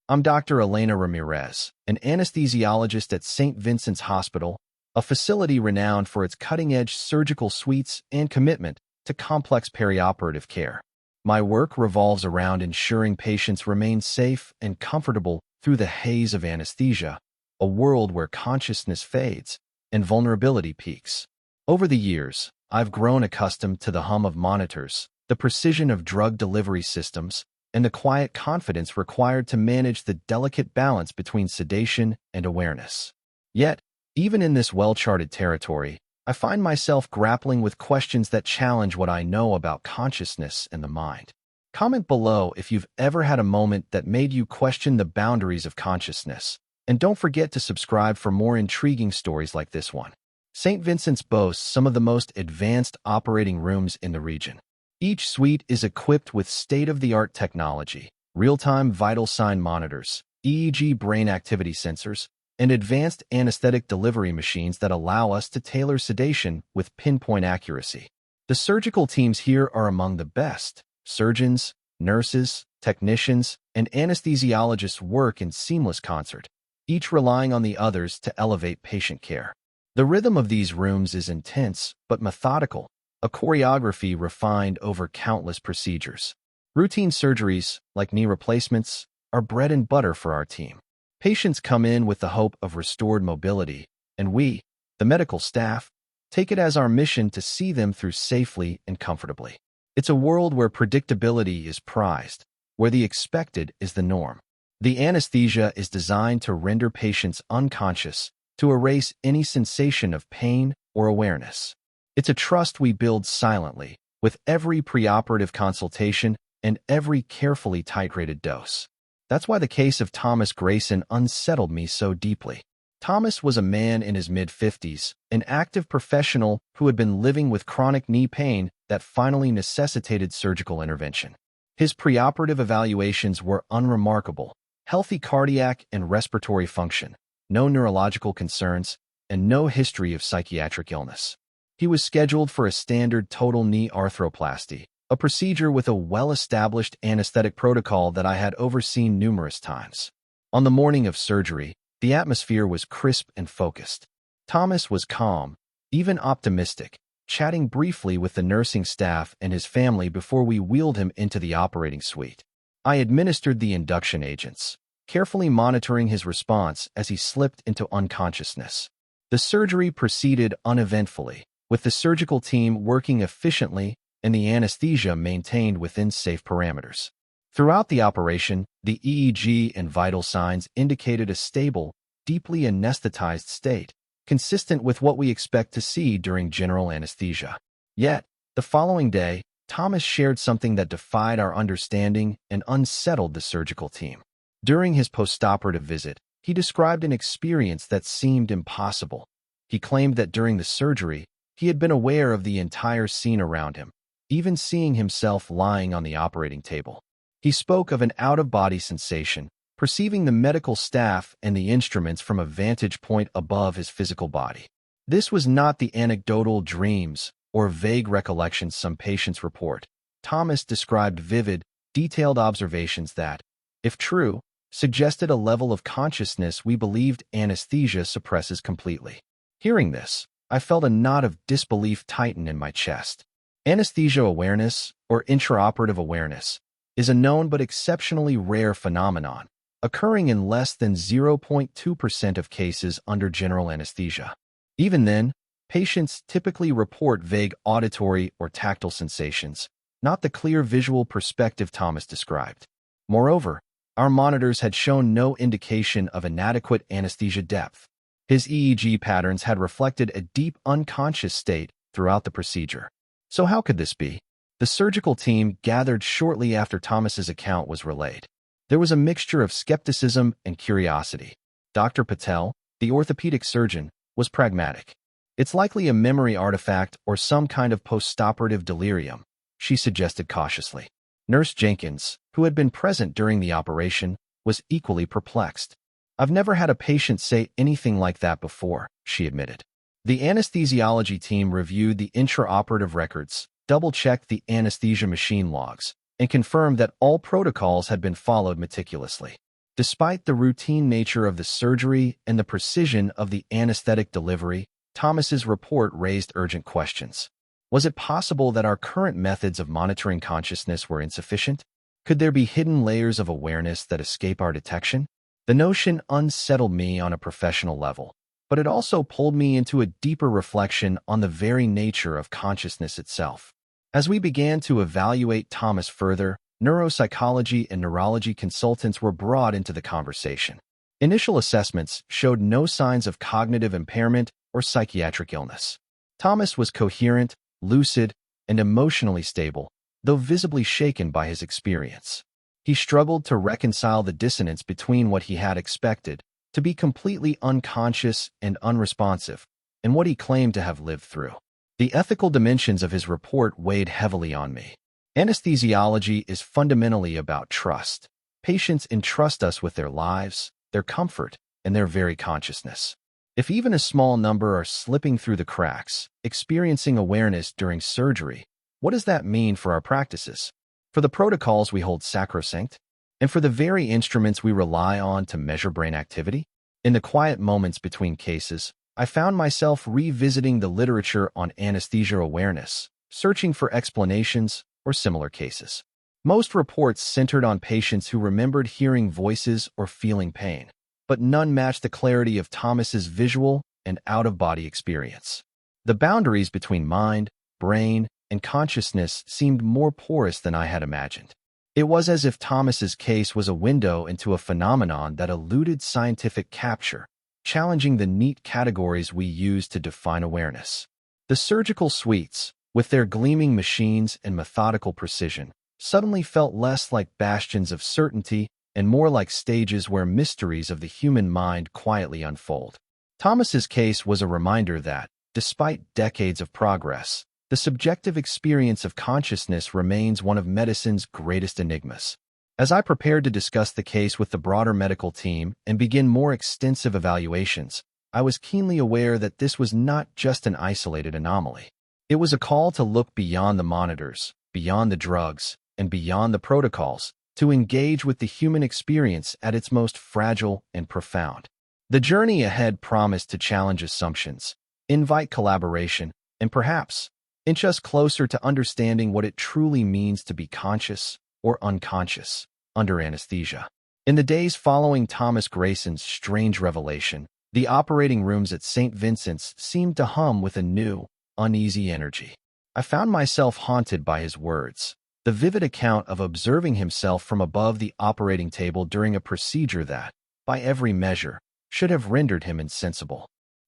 I'm Dr. Elena Ramirez, an anesthesiologist at St. Vincent's Hospital, a facility renowned for its cutting-edge surgical suites and commitment to complex perioperative care. My work revolves around ensuring patients remain safe and comfortable through the haze of anesthesia, a world where consciousness fades and vulnerability peaks. Over the years, I've grown accustomed to the hum of monitors, the precision of drug delivery systems, and the quiet confidence required to manage the delicate balance between sedation and awareness. Yet, even in this well-charted territory, I find myself grappling with questions that challenge what I know about consciousness and the mind. Comment below if you've ever had a moment that made you question the boundaries of consciousness. And don't forget to subscribe for more intriguing stories like this one. St. Vincent's boasts some of the most advanced operating rooms in the region. Each suite is equipped with state-of-the-art technology, real-time vital sign monitors, EEG brain activity sensors, and advanced anesthetic delivery machines that allow us to tailor sedation with pinpoint accuracy. The surgical teams here are among the best. Surgeons, nurses, technicians, and anesthesiologists work in seamless concert, each relying on the others to elevate patient care. The rhythm of these rooms is intense but methodical, a choreography refined over countless procedures. Routine surgeries, like knee replacements, are bread and butter for our team. Patients come in with the hope of restored mobility, and we, the medical staff, take it as our mission to see them through safely and comfortably. It's a world where predictability is prized, where the expected is the norm. The anesthesia is designed to render patients unconscious, to erase any sensation of pain or awareness. It's a trust we build silently, with every preoperative consultation and every carefully titrated dose. That's why the case of Thomas Grayson unsettled me so deeply. Thomas was a man in his mid-50s, an active professional who had been living with chronic knee pain that finally necessitated surgical intervention. His preoperative evaluations were unremarkable: healthy cardiac and respiratory function, no neurological concerns, and no history of psychiatric illness. He was scheduled for a standard total knee arthroplasty, a procedure with a well-established anesthetic protocol that I had overseen numerous times. On the morning of surgery, the atmosphere was crisp and focused. Thomas was calm, even optimistic, chatting briefly with the nursing staff and his family before we wheeled him into the operating suite. I administered the induction agents, carefully monitoring his response as he slipped into unconsciousness. The surgery proceeded uneventfully, with the surgical team working efficiently and the anesthesia maintained within safe parameters. Throughout the operation, the EEG and vital signs indicated a stable, deeply anesthetized state, consistent with what we expect to see during general anesthesia. Yet, the following day, Thomas shared something that defied our understanding and unsettled the surgical team. During his postoperative visit, he described an experience that seemed impossible. He claimed that during the surgery, he had been aware of the entire scene around him, even seeing himself lying on the operating table. He spoke of an out-of-body sensation, perceiving the medical staff and the instruments from a vantage point above his physical body. This was not the anecdotal dreams or vague recollections some patients report. Thomas described vivid, detailed observations that, if true, suggested a level of consciousness we believed anesthesia suppresses completely. Hearing this, I felt a knot of disbelief tighten in my chest. Anesthesia awareness, or intraoperative awareness, is a known but exceptionally rare phenomenon, occurring in less than 0.2% of cases under general anesthesia. Even then, patients typically report vague auditory or tactile sensations, not the clear visual perspective Thomas described. Moreover, our monitors had shown no indication of inadequate anesthesia depth. His EEG patterns had reflected a deep unconscious state throughout the procedure. So how could this be? The surgical team gathered shortly after Thomas's account was relayed. There was a mixture of skepticism and curiosity. Dr. Patel, the orthopedic surgeon, was pragmatic. It's likely a memory artifact or some kind of postoperative delirium, she suggested cautiously. Nurse Jenkins, who had been present during the operation, was equally perplexed. I've never had a patient say anything like that before, she admitted. The anesthesiology team reviewed the intraoperative records, double-checked the anesthesia machine logs, and confirmed that all protocols had been followed meticulously. Despite the routine nature of the surgery and the precision of the anesthetic delivery, Thomas's report raised urgent questions. Was it possible that our current methods of monitoring consciousness were insufficient? Could there be hidden layers of awareness that escape our detection? The notion unsettled me on a professional level, but it also pulled me into a deeper reflection on the very nature of consciousness itself. As we began to evaluate Thomas further, neuropsychology and neurology consultants were brought into the conversation. Initial assessments showed no signs of cognitive impairment or psychiatric illness. Thomas was coherent, lucid, and emotionally stable, though visibly shaken by his experience. He struggled to reconcile the dissonance between what he had expected to be completely unconscious and unresponsive and what he claimed to have lived through. The ethical dimensions of his report weighed heavily on me. Anesthesiology is fundamentally about trust. Patients entrust us with their lives, their comfort, and their very consciousness. If even a small number are slipping through the cracks, experiencing awareness during surgery, what does that mean for our practices? For the protocols we hold sacrosanct? And for the very instruments we rely on to measure brain activity? In the quiet moments between cases, I found myself revisiting the literature on anesthesia awareness, searching for explanations or similar cases. Most reports centered on patients who remembered hearing voices or feeling pain, but none matched the clarity of Thomas's visual and out-of-body experience. The boundaries between mind, brain, and consciousness seemed more porous than I had imagined. It was as if Thomas's case was a window into a phenomenon that eluded scientific capture, challenging the neat categories we use to define awareness. The surgical suites, with their gleaming machines and methodical precision, suddenly felt less like bastions of certainty and more like stages where mysteries of the human mind quietly unfold. Thomas's case was a reminder that, despite decades of progress, the subjective experience of consciousness remains one of medicine's greatest enigmas. As I prepared to discuss the case with the broader medical team and begin more extensive evaluations, I was keenly aware that this was not just an isolated anomaly. It was a call to look beyond the monitors, beyond the drugs, and beyond the protocols, to engage with the human experience at its most fragile and profound. The journey ahead promised to challenge assumptions, invite collaboration, and perhaps inch us closer to understanding what it truly means to be conscious or unconscious under anesthesia. In the days following Thomas Grayson's strange revelation, the operating rooms at St. Vincent's seemed to hum with a new, uneasy energy. I found myself haunted by his words, the vivid account of observing himself from above the operating table during a procedure that, by every measure, should have rendered him insensible.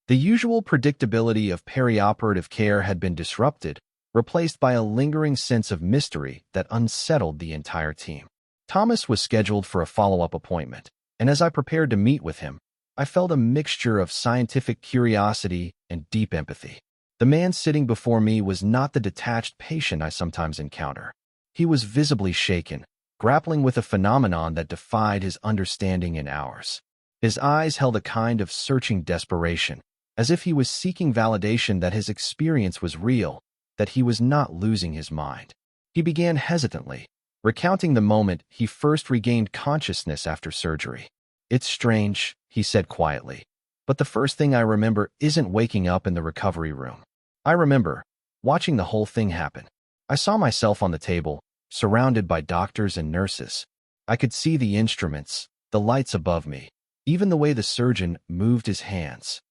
The usual predictability of perioperative care had been disrupted, replaced by a lingering sense of mystery that unsettled the entire team. Thomas was scheduled for a follow-up appointment, and as I prepared to meet with him, I felt a mixture of scientific curiosity and deep empathy. The man sitting before me was not the detached patient I sometimes encounter. He was visibly shaken, grappling with a phenomenon that defied his understanding in hours. His eyes held a kind of searching desperation, as if he was seeking validation that his experience was real, that he was not losing his mind. He began hesitantly, recounting the moment he first regained consciousness after surgery. "It's strange," he said quietly, "but the first thing I remember isn't waking up in the recovery room. I remember watching the whole thing happen. I saw myself on the table, surrounded by doctors and nurses. I could see the instruments, the lights above me, even the way the surgeon moved his hands."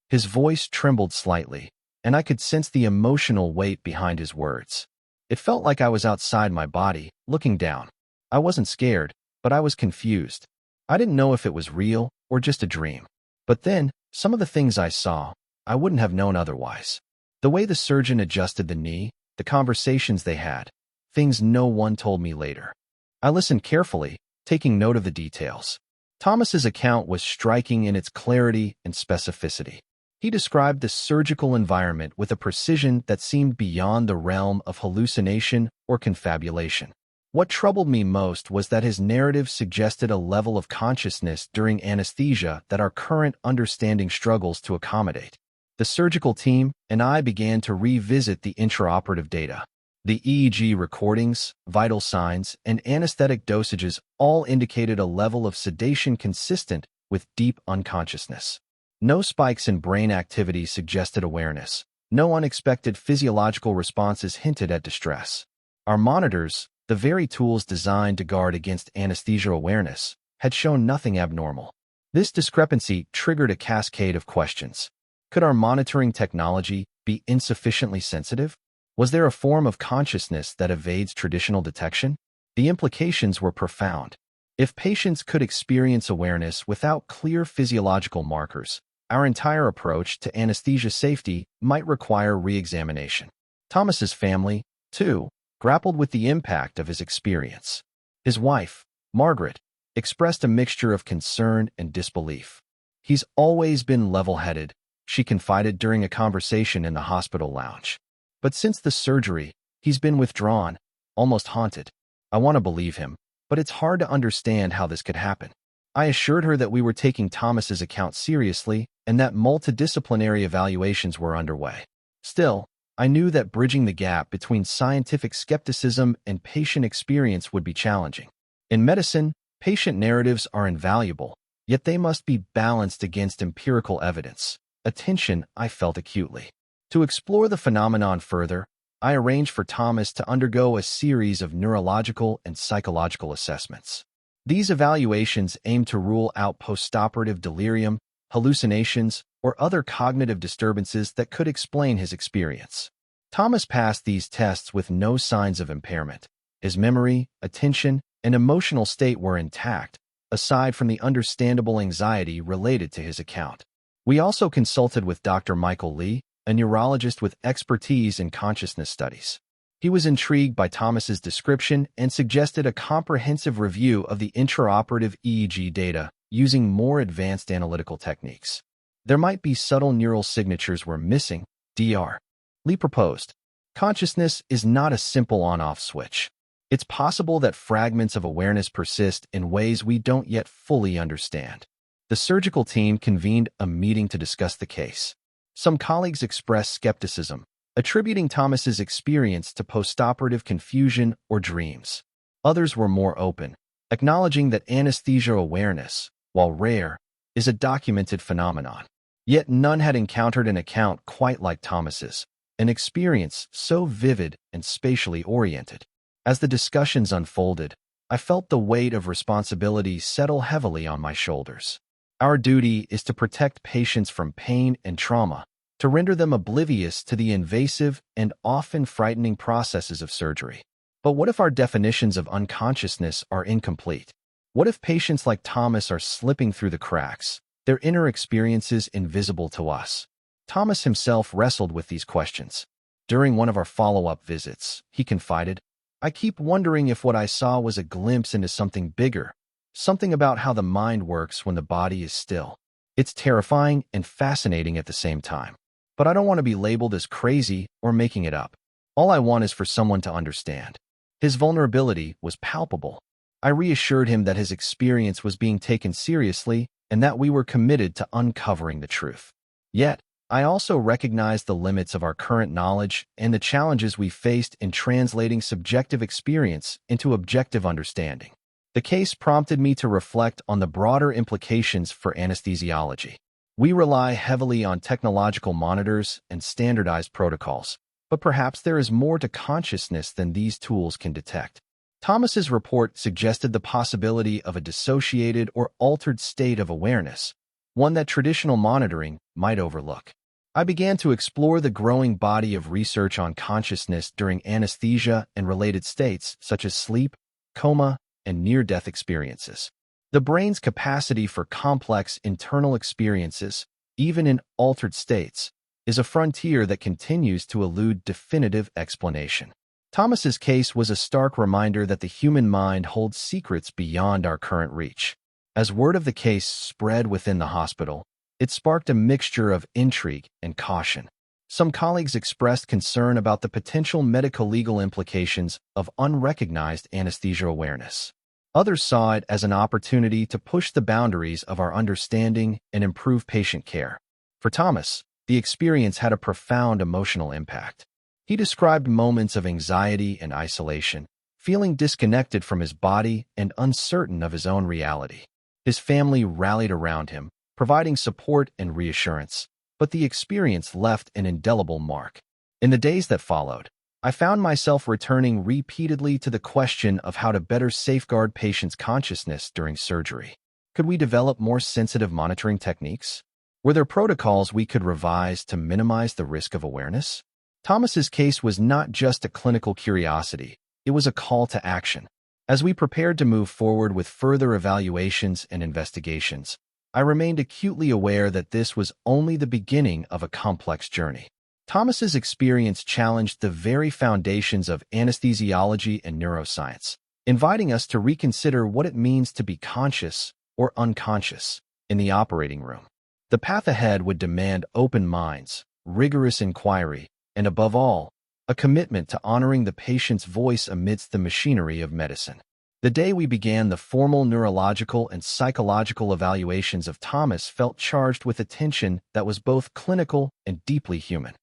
His voice trembled slightly, and I could sense the emotional weight behind his words. It felt like I was outside my body, looking down. I wasn't scared, but I was confused. I didn't know if it was real or just a dream. But then, some of the things I saw, I wouldn't have known otherwise. The way the surgeon adjusted the knee, the conversations they had, things no one told me later. I listened carefully, taking note of the details. Thomas's account was striking in its clarity and specificity. He described the surgical environment with a precision that seemed beyond the realm of hallucination or confabulation. What troubled me most was that his narrative suggested a level of consciousness during anesthesia that our current understanding struggles to accommodate. The surgical team and I began to revisit the intraoperative data. The EEG recordings, vital signs, and anesthetic dosages all indicated a level of sedation consistent with deep unconsciousness. No spikes in brain activity suggested awareness. No unexpected physiological responses hinted at distress. Our monitors, the very tools designed to guard against anesthesia awareness, had shown nothing abnormal. This discrepancy triggered a cascade of questions. Could our monitoring technology be insufficiently sensitive? Was there a form of consciousness that evades traditional detection? The implications were profound. If patients could experience awareness without clear physiological markers, our entire approach to anesthesia safety might require re-examination. Thomas's family, too, grappled with the impact of his experience. His wife, Margaret, expressed a mixture of concern and disbelief. "He's always been level-headed," she confided during a conversation in the hospital lounge. "But since the surgery, he's been withdrawn, almost haunted. I want to believe him, but it's hard to understand how this could happen." I assured her that we were taking Thomas's account seriously and that multidisciplinary evaluations were underway. Still, I knew that bridging the gap between scientific skepticism and patient experience would be challenging. In medicine, patient narratives are invaluable, yet they must be balanced against empirical evidence, a tension I felt acutely. To explore the phenomenon further, I arranged for Thomas to undergo a series of neurological and psychological assessments. These evaluations aim to rule out postoperative delirium, hallucinations, or other cognitive disturbances that could explain his experience. Thomas passed these tests with no signs of impairment. His memory, attention, and emotional state were intact, aside from the understandable anxiety related to his account. We also consulted with Dr. Michael Lee, a neurologist with expertise in consciousness studies. He was intrigued by Thomas's description and suggested a comprehensive review of the intraoperative EEG data using more advanced analytical techniques. There might be subtle neural signatures we're missing, Dr. Lee proposed. Consciousness is not a simple on-off switch. It's possible that fragments of awareness persist in ways we don't yet fully understand. The surgical team convened a meeting to discuss the case. Some colleagues expressed skepticism, attributing Thomas's experience to postoperative confusion or dreams. Others were more open, acknowledging that anesthesia awareness, while rare, is a documented phenomenon. Yet none had encountered an account quite like Thomas's, an experience so vivid and spatially oriented. As the discussions unfolded, I felt the weight of responsibility settle heavily on my shoulders. Our duty is to protect patients from pain and trauma, to render them oblivious to the invasive and often frightening processes of surgery. But what if our definitions of unconsciousness are incomplete? What if patients like Thomas are slipping through the cracks, their inner experiences invisible to us? Thomas himself wrestled with these questions. During one of our follow-up visits, he confided, "I keep wondering if what I saw was a glimpse into something bigger, something about how the mind works when the body is still. It's terrifying and fascinating at the same time. But I don't want to be labeled as crazy or making it up. All I want is for someone to understand." His vulnerability was palpable. I reassured him that his experience was being taken seriously and that we were committed to uncovering the truth. Yet, I also recognized the limits of our current knowledge and the challenges we faced in translating subjective experience into objective understanding. The case prompted me to reflect on the broader implications for anesthesiology. We rely heavily on technological monitors and standardized protocols, but perhaps there is more to consciousness than these tools can detect. Thomas's report suggested the possibility of a dissociated or altered state of awareness, one that traditional monitoring might overlook. I began to explore the growing body of research on consciousness during anesthesia and related states such as sleep, coma, and near-death experiences. The brain's capacity for complex internal experiences, even in altered states, is a frontier that continues to elude definitive explanation. Thomas's case was a stark reminder that the human mind holds secrets beyond our current reach. As word of the case spread within the hospital, it sparked a mixture of intrigue and caution. Some colleagues expressed concern about the potential medico-legal implications of unrecognized anesthesia awareness. Others saw it as an opportunity to push the boundaries of our understanding and improve patient care. For Thomas, the experience had a profound emotional impact. He described moments of anxiety and isolation, feeling disconnected from his body and uncertain of his own reality. His family rallied around him, providing support and reassurance, but the experience left an indelible mark. In the days that followed, I found myself returning repeatedly to the question of how to better safeguard patients' consciousness during surgery. Could we develop more sensitive monitoring techniques? Were there protocols we could revise to minimize the risk of awareness? Thomas's case was not just a clinical curiosity, it was a call to action. As we prepared to move forward with further evaluations and investigations, I remained acutely aware that this was only the beginning of a complex journey. Thomas's experience challenged the very foundations of anesthesiology and neuroscience, inviting us to reconsider what it means to be conscious or unconscious in the operating room. The path ahead would demand open minds, rigorous inquiry, and above all, a commitment to honoring the patient's voice amidst the machinery of medicine. The day we began the formal neurological and psychological evaluations of Thomas felt charged with a tension that was both clinical and deeply human.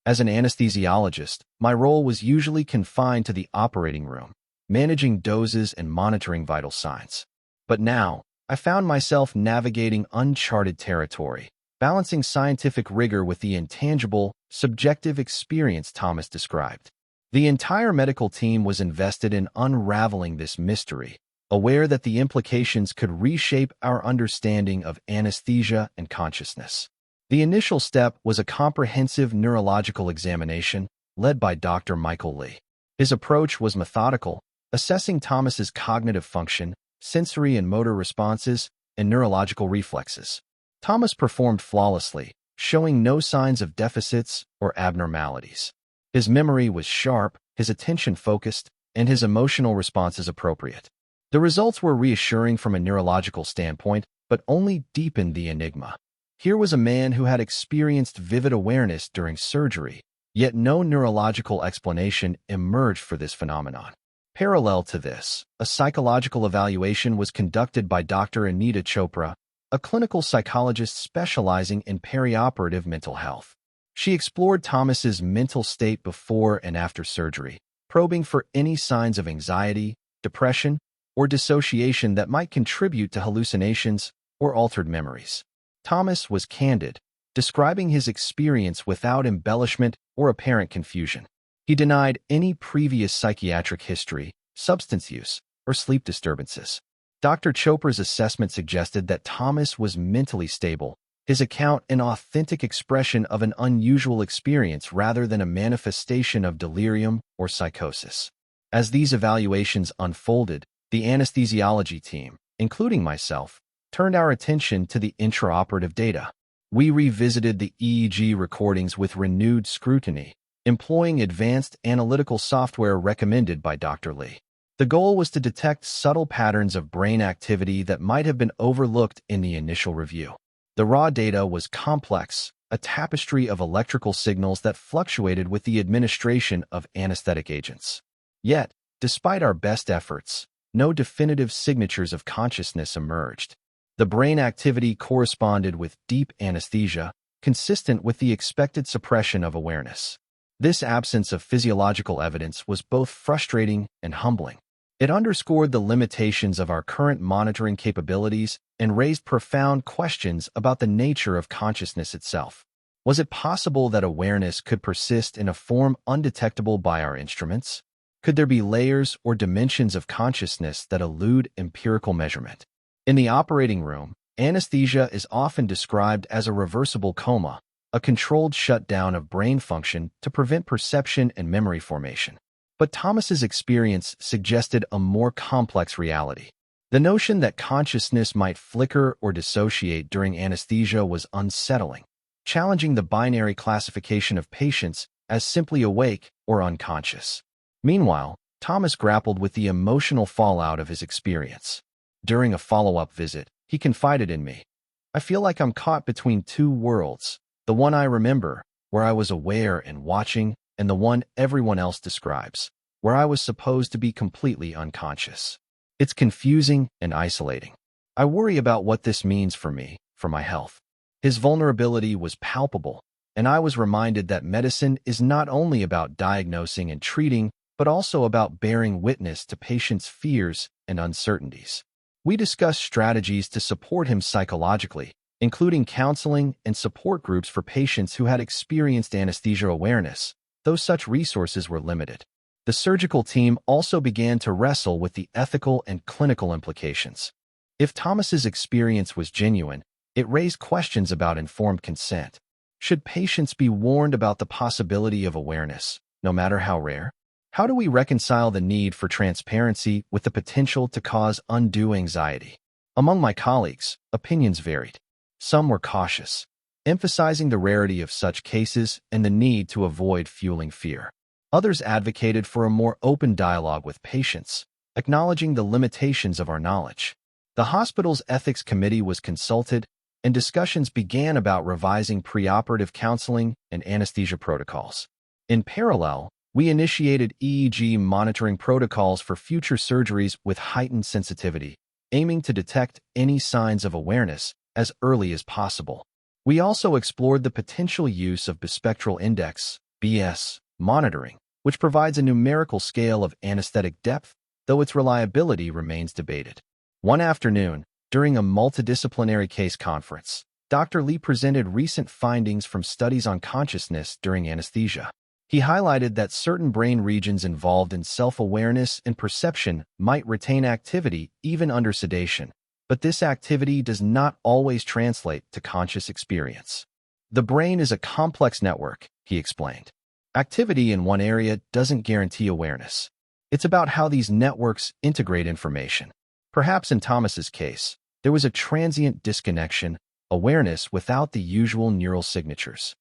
As an anesthesiologist, my role was usually confined to the operating room, managing doses and monitoring vital signs. But now, I found myself navigating uncharted territory, balancing scientific rigor with the intangible, subjective experience Thomas described. The entire medical team was invested in unraveling this mystery, aware that the implications could reshape our understanding of anesthesia and consciousness. The initial step was a comprehensive neurological examination led by Dr. Michael Lee. His approach was methodical, assessing Thomas's cognitive function, sensory and motor responses, and neurological reflexes. Thomas performed flawlessly, showing no signs of deficits or abnormalities. His memory was sharp, his attention focused, and his emotional responses appropriate. The results were reassuring from a neurological standpoint, but only deepened the enigma. Here was a man who had experienced vivid awareness during surgery, yet no neurological explanation emerged for this phenomenon. Parallel to this, a psychological evaluation was conducted by Dr. Anita Chopra, a clinical psychologist specializing in perioperative mental health. She explored Thomas's mental state before and after surgery, probing for any signs of anxiety, depression, or dissociation that might contribute to hallucinations or altered memories. Thomas was candid, describing his experience without embellishment or apparent confusion. He denied any previous psychiatric history, substance use, or sleep disturbances. Dr. Chopra's assessment suggested that Thomas was mentally stable, his account an authentic expression of an unusual experience rather than a manifestation of delirium or psychosis. As these evaluations unfolded, the anesthesiology team, including myself, turned our attention to the intraoperative data. We revisited the EEG recordings with renewed scrutiny, employing advanced analytical software recommended by Dr. Lee. The goal was to detect subtle patterns of brain activity that might have been overlooked in the initial review. The raw data was complex, a tapestry of electrical signals that fluctuated with the administration of anesthetic agents. Yet, despite our best efforts, no definitive signatures of consciousness emerged. The brain activity corresponded with deep anesthesia, consistent with the expected suppression of awareness. This absence of physiological evidence was both frustrating and humbling. It underscored the limitations of our current monitoring capabilities and raised profound questions about the nature of consciousness itself. Was it possible that awareness could persist in a form undetectable by our instruments? Could there be layers or dimensions of consciousness that elude empirical measurement? In the operating room, anesthesia is often described as a reversible coma, a controlled shutdown of brain function to prevent perception and memory formation. But Thomas's experience suggested a more complex reality. The notion that consciousness might flicker or dissociate during anesthesia was unsettling, challenging the binary classification of patients as simply awake or unconscious. Meanwhile, Thomas grappled with the emotional fallout of his experience. During a follow-up visit, he confided in me, "I feel like I'm caught between two worlds, the one I remember, where I was aware and watching, and the one everyone else describes, where I was supposed to be completely unconscious. It's confusing and isolating. I worry about what this means for me, for my health." His vulnerability was palpable, and I was reminded that medicine is not only about diagnosing and treating, but also about bearing witness to patients' fears and uncertainties. We discussed strategies to support him psychologically, including counseling and support groups for patients who had experienced anesthesia awareness, though such resources were limited. The surgical team also began to wrestle with the ethical and clinical implications. If Thomas's experience was genuine, it raised questions about informed consent. Should patients be warned about the possibility of awareness, no matter how rare? How do we reconcile the need for transparency with the potential to cause undue anxiety? Among my colleagues, opinions varied. Some were cautious, emphasizing the rarity of such cases and the need to avoid fueling fear. Others advocated for a more open dialogue with patients, acknowledging the limitations of our knowledge. The hospital's ethics committee was consulted, and discussions began about revising preoperative counseling and anesthesia protocols. In parallel, we initiated EEG monitoring protocols for future surgeries with heightened sensitivity, aiming to detect any signs of awareness as early as possible. We also explored the potential use of bispectral index (BS) monitoring, which provides a numerical scale of anesthetic depth, though its reliability remains debated. One afternoon, during a multidisciplinary case conference, Dr. Lee presented recent findings from studies on consciousness during anesthesia. He highlighted that certain brain regions involved in self-awareness and perception might retain activity even under sedation, but this activity does not always translate to conscious experience. The brain is a complex network, he explained. Activity in one area doesn't guarantee awareness. It's about how these networks integrate information. Perhaps in Thomas's case, there was a transient disconnection, awareness without the usual neural signatures.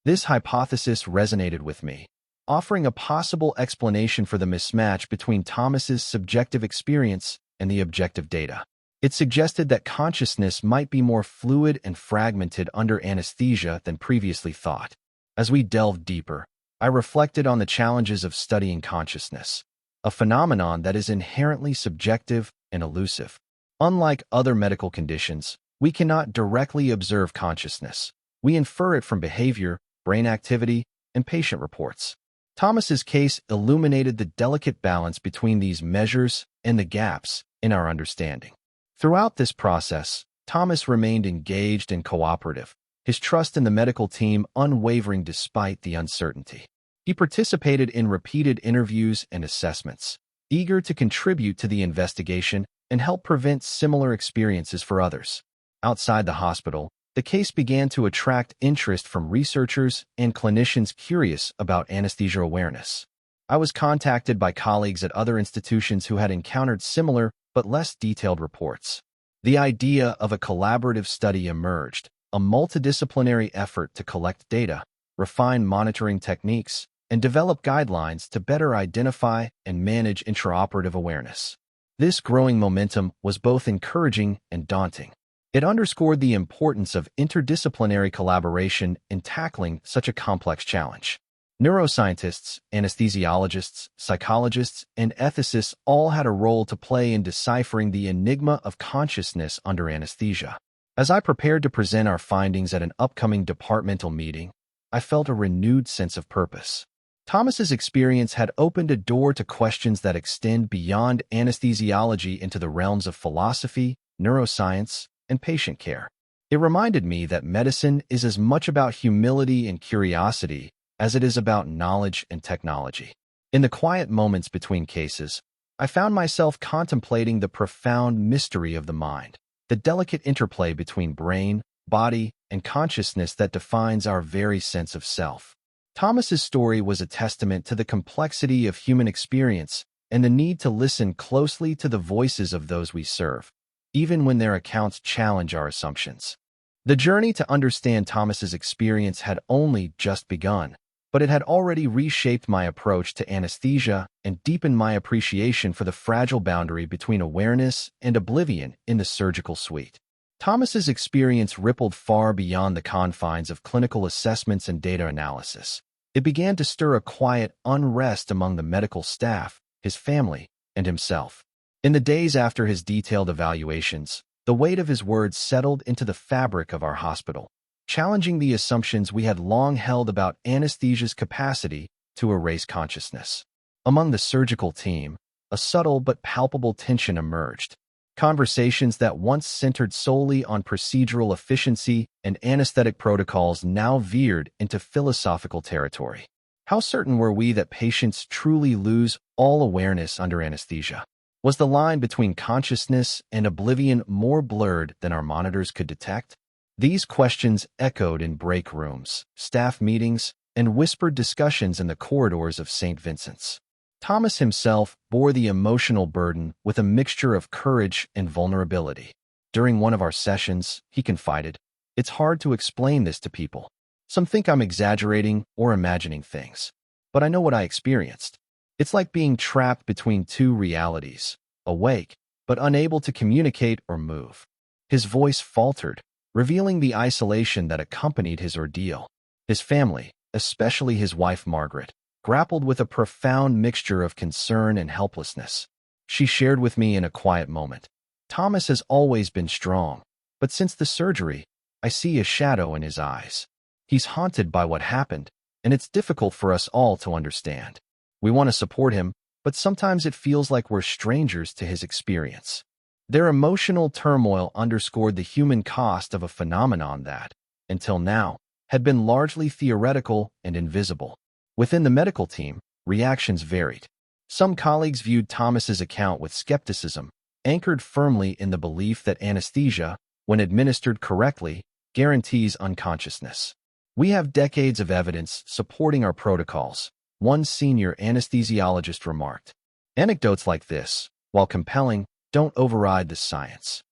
This hypothesis resonated with me, offering a possible explanation for the mismatch between Thomas's subjective experience and the objective data. It suggested that consciousness might be more fluid and fragmented under anesthesia than previously thought. As we delved deeper, I reflected on the challenges of studying consciousness, a phenomenon that is inherently subjective and elusive. Unlike other medical conditions, we cannot directly observe consciousness. We infer it from behavior, brain activity, and patient reports. Thomas's case illuminated the delicate balance between these measures and the gaps in our understanding. Throughout this process, Thomas remained engaged and cooperative, his trust in the medical team unwavering despite the uncertainty. He participated in repeated interviews and assessments, eager to contribute to the investigation and help prevent similar experiences for others. Outside the hospital, the case began to attract interest from researchers and clinicians curious about anesthesia awareness. I was contacted by colleagues at other institutions who had encountered similar but less detailed reports. The idea of a collaborative study emerged, a multidisciplinary effort to collect data, refine monitoring techniques, and develop guidelines to better identify and manage intraoperative awareness. This growing momentum was both encouraging and daunting. It underscored the importance of interdisciplinary collaboration in tackling such a complex challenge. Neuroscientists, anesthesiologists, psychologists, and ethicists all had a role to play in deciphering the enigma of consciousness under anesthesia. As I prepared to present our findings at an upcoming departmental meeting, I felt a renewed sense of purpose. Thomas's experience had opened a door to questions that extend beyond anesthesiology into the realms of philosophy, neuroscience, and patient care. It reminded me that medicine is as much about humility and curiosity as it is about knowledge and technology. In the quiet moments between cases, I found myself contemplating the profound mystery of the mind, the delicate interplay between brain, body, and consciousness that defines our very sense of self. Thomas's story was a testament to the complexity of human experience and the need to listen closely to the voices of those we serve, even when their accounts challenge our assumptions. The journey to understand Thomas's experience had only just begun, but it had already reshaped my approach to anesthesia and deepened my appreciation for the fragile boundary between awareness and oblivion in the surgical suite. Thomas's experience rippled far beyond the confines of clinical assessments and data analysis. It began to stir a quiet unrest among the medical staff, his family, and himself. In the days after his detailed evaluations, the weight of his words settled into the fabric of our hospital, challenging the assumptions we had long held about anesthesia's capacity to erase consciousness. Among the surgical team, a subtle but palpable tension emerged. Conversations that once centered solely on procedural efficiency and anesthetic protocols now veered into philosophical territory. How certain were we that patients truly lose all awareness under anesthesia? Was the line between consciousness and oblivion more blurred than our monitors could detect? These questions echoed in break rooms, staff meetings, and whispered discussions in the corridors of St. Vincent's. Thomas himself bore the emotional burden with a mixture of courage and vulnerability. During one of our sessions, he confided, "It's hard to explain this to people. Some think I'm exaggerating or imagining things. But I know what I experienced. It's like being trapped between two realities, awake, but unable to communicate or move." His voice faltered, revealing the isolation that accompanied his ordeal. His family, especially his wife Margaret, grappled with a profound mixture of concern and helplessness. She shared with me in a quiet moment, "Thomas has always been strong, but since the surgery, I see a shadow in his eyes. He's haunted by what happened, and it's difficult for us all to understand. We want to support him, but sometimes it feels like we're strangers to his experience." Their emotional turmoil underscored the human cost of a phenomenon that, until now, had been largely theoretical and invisible. Within the medical team, reactions varied. Some colleagues viewed Thomas's account with skepticism, anchored firmly in the belief that anesthesia, when administered correctly, guarantees unconsciousness. "We have decades of evidence supporting our protocols," one senior anesthesiologist remarked. "Anecdotes like this, while compelling, don't override the science."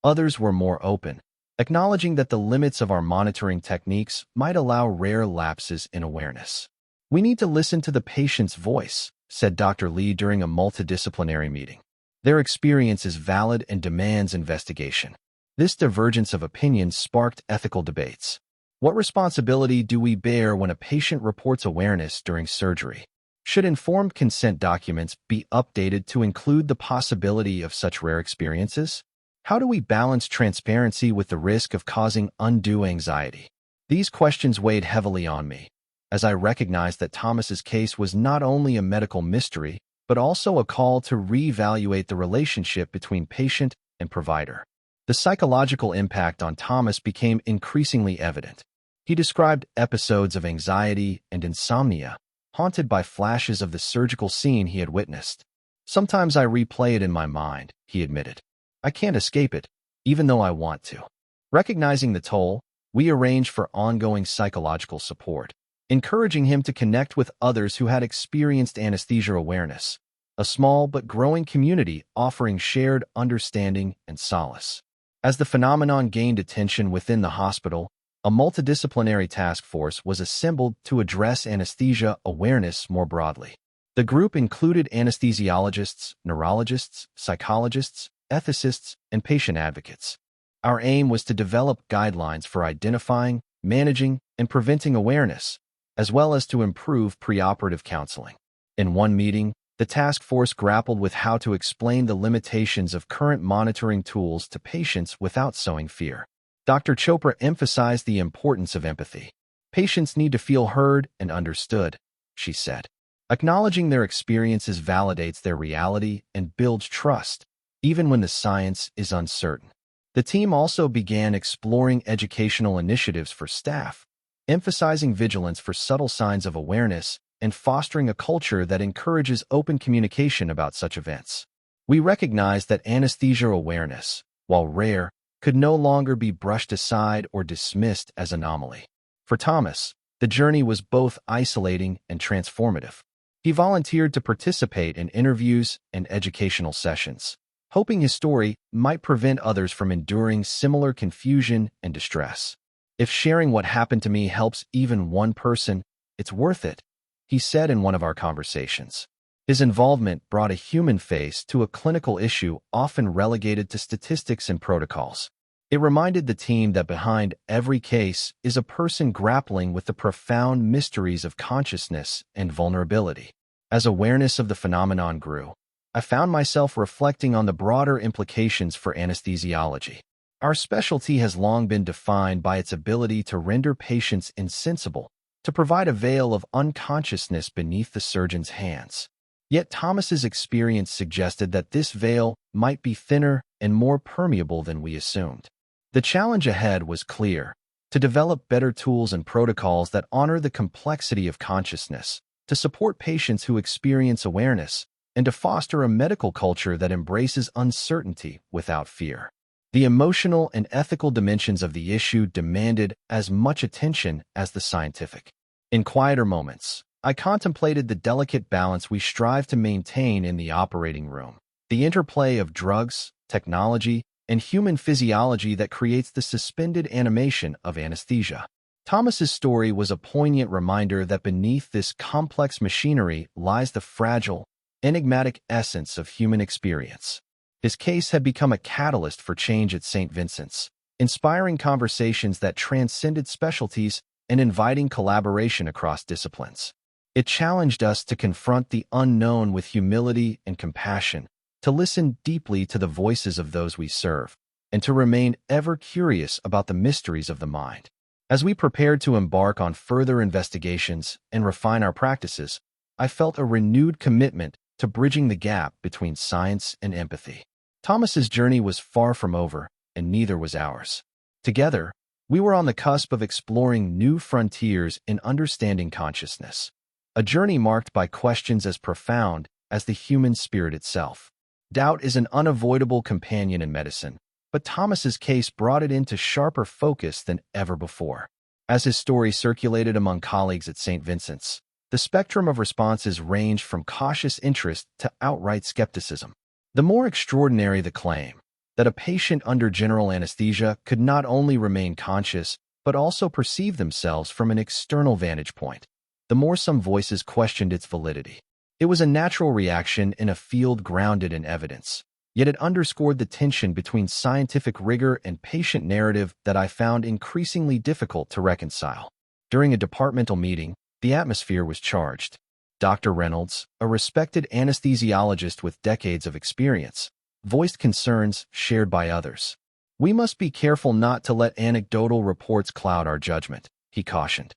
Others were more open, acknowledging that the limits of our monitoring techniques might allow rare lapses in awareness. "We need to listen to the patient's voice," said Dr. Lee during a multidisciplinary meeting. "Their experience is valid and demands investigation." This divergence of opinions sparked ethical debates. What responsibility do we bear when a patient reports awareness during surgery? Should informed consent documents be updated to include the possibility of such rare experiences? How do we balance transparency with the risk of causing undue anxiety? These questions weighed heavily on me, as I recognized that Thomas's case was not only a medical mystery, but also a call to reevaluate the relationship between patient and provider. The psychological impact on Thomas became increasingly evident. He described episodes of anxiety and insomnia, haunted by flashes of the surgical scene he had witnessed. "Sometimes I replay it in my mind," he admitted. "I can't escape it, even though I want to." Recognizing the toll, we arranged for ongoing psychological support, encouraging him to connect with others who had experienced anesthesia awareness, a small but growing community offering shared understanding and solace. As the phenomenon gained attention within the hospital, a multidisciplinary task force was assembled to address anesthesia awareness more broadly. The group included anesthesiologists, neurologists, psychologists, ethicists, and patient advocates. Our aim was to develop guidelines for identifying, managing, and preventing awareness, as well as to improve preoperative counseling. In one meeting, the task force grappled with how to explain the limitations of current monitoring tools to patients without sowing fear. Dr. Chopra emphasized the importance of empathy. "Patients need to feel heard and understood," she said. "Acknowledging their experiences validates their reality and builds trust, even when the science is uncertain." The team also began exploring educational initiatives for staff, emphasizing vigilance for subtle signs of awareness and fostering a culture that encourages open communication about such events. We recognized that anesthesia awareness, while rare, could no longer be brushed aside or dismissed as anomaly. For Thomas, the journey was both isolating and transformative. He volunteered to participate in interviews and educational sessions, hoping his story might prevent others from enduring similar confusion and distress. "If sharing what happened to me helps even one person, it's worth it," he said in one of our conversations. His involvement brought a human face to a clinical issue often relegated to statistics and protocols. It reminded the team that behind every case is a person grappling with the profound mysteries of consciousness and vulnerability. As awareness of the phenomenon grew, I found myself reflecting on the broader implications for anesthesiology. Our specialty has long been defined by its ability to render patients insensible, to provide a veil of unconsciousness beneath the surgeon's hands. Yet Thomas's experience suggested that this veil might be thinner and more permeable than we assumed. The challenge ahead was clear: to develop better tools and protocols that honor the complexity of consciousness, to support patients who experience awareness, and to foster a medical culture that embraces uncertainty without fear. The emotional and ethical dimensions of the issue demanded as much attention as the scientific. In quieter moments, I contemplated the delicate balance we strive to maintain in the operating room, the interplay of drugs, technology, and human physiology that creates the suspended animation of anesthesia. Thomas's story was a poignant reminder that beneath this complex machinery lies the fragile, enigmatic essence of human experience. His case had become a catalyst for change at St. Vincent's, inspiring conversations that transcended specialties and inviting collaboration across disciplines. It challenged us to confront the unknown with humility and compassion, to listen deeply to the voices of those we serve, and to remain ever curious about the mysteries of the mind. As we prepared to embark on further investigations and refine our practices, I felt a renewed commitment to bridging the gap between science and empathy. Thomas's journey was far from over, and neither was ours. Together, we were on the cusp of exploring new frontiers in understanding consciousness, a journey marked by questions as profound as the human spirit itself. Doubt is an unavoidable companion in medicine, but Thomas's case brought it into sharper focus than ever before. As his story circulated among colleagues at St. Vincent's, the spectrum of responses ranged from cautious interest to outright skepticism. The more extraordinary the claim that a patient under general anesthesia could not only remain conscious but also perceive themselves from an external vantage point, the more some voices questioned its validity. It was a natural reaction in a field grounded in evidence, yet it underscored the tension between scientific rigor and patient narrative that I found increasingly difficult to reconcile. During a departmental meeting, the atmosphere was charged. Dr. Reynolds, a respected anesthesiologist with decades of experience, voiced concerns shared by others. "We must be careful not to let anecdotal reports cloud our judgment," he cautioned.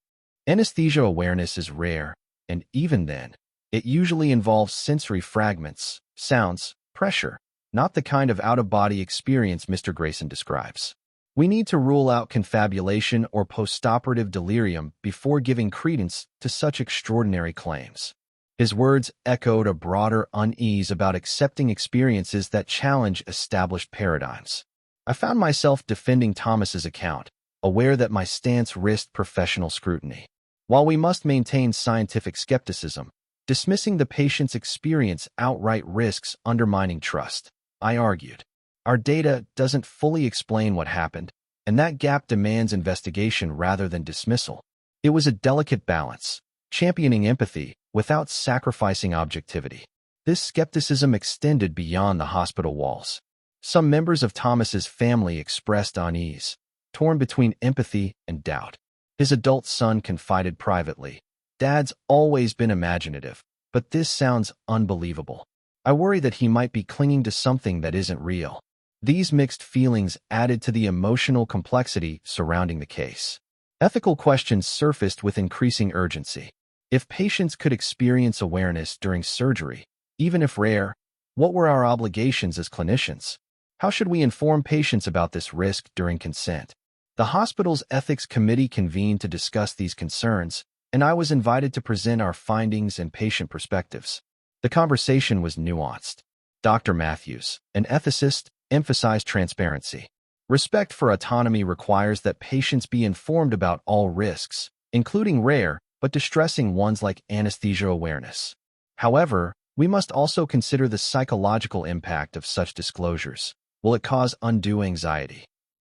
"Anesthesia awareness is rare, and even then, it usually involves sensory fragments, sounds, pressure, not the kind of out-of-body experience Mr. Grayson describes. We need to rule out confabulation or postoperative delirium before giving credence to such extraordinary claims." His words echoed a broader unease about accepting experiences that challenge established paradigms. I found myself defending Thomas's account, aware that my stance risked professional scrutiny. While we must maintain scientific skepticism, dismissing the patient's experience outright risks undermining trust, I argued. Our data doesn't fully explain what happened, and that gap demands investigation rather than dismissal. It was a delicate balance, championing empathy without sacrificing objectivity. This skepticism extended beyond the hospital walls. Some members of Thomas's family expressed unease, torn between empathy and doubt. His adult son confided privately, "Dad's always been imaginative, but this sounds unbelievable. I worry that he might be clinging to something that isn't real." These mixed feelings added to the emotional complexity surrounding the case. Ethical questions surfaced with increasing urgency. If patients could experience awareness during surgery, even if rare, what were our obligations as clinicians? How should we inform patients about this risk during consent? The hospital's ethics committee convened to discuss these concerns, and I was invited to present our findings and patient perspectives. The conversation was nuanced. Dr. Matthews, an ethicist, emphasized transparency. Respect for autonomy requires that patients be informed about all risks, including rare but distressing ones like anesthesia awareness. However, we must also consider the psychological impact of such disclosures. Will it cause undue anxiety?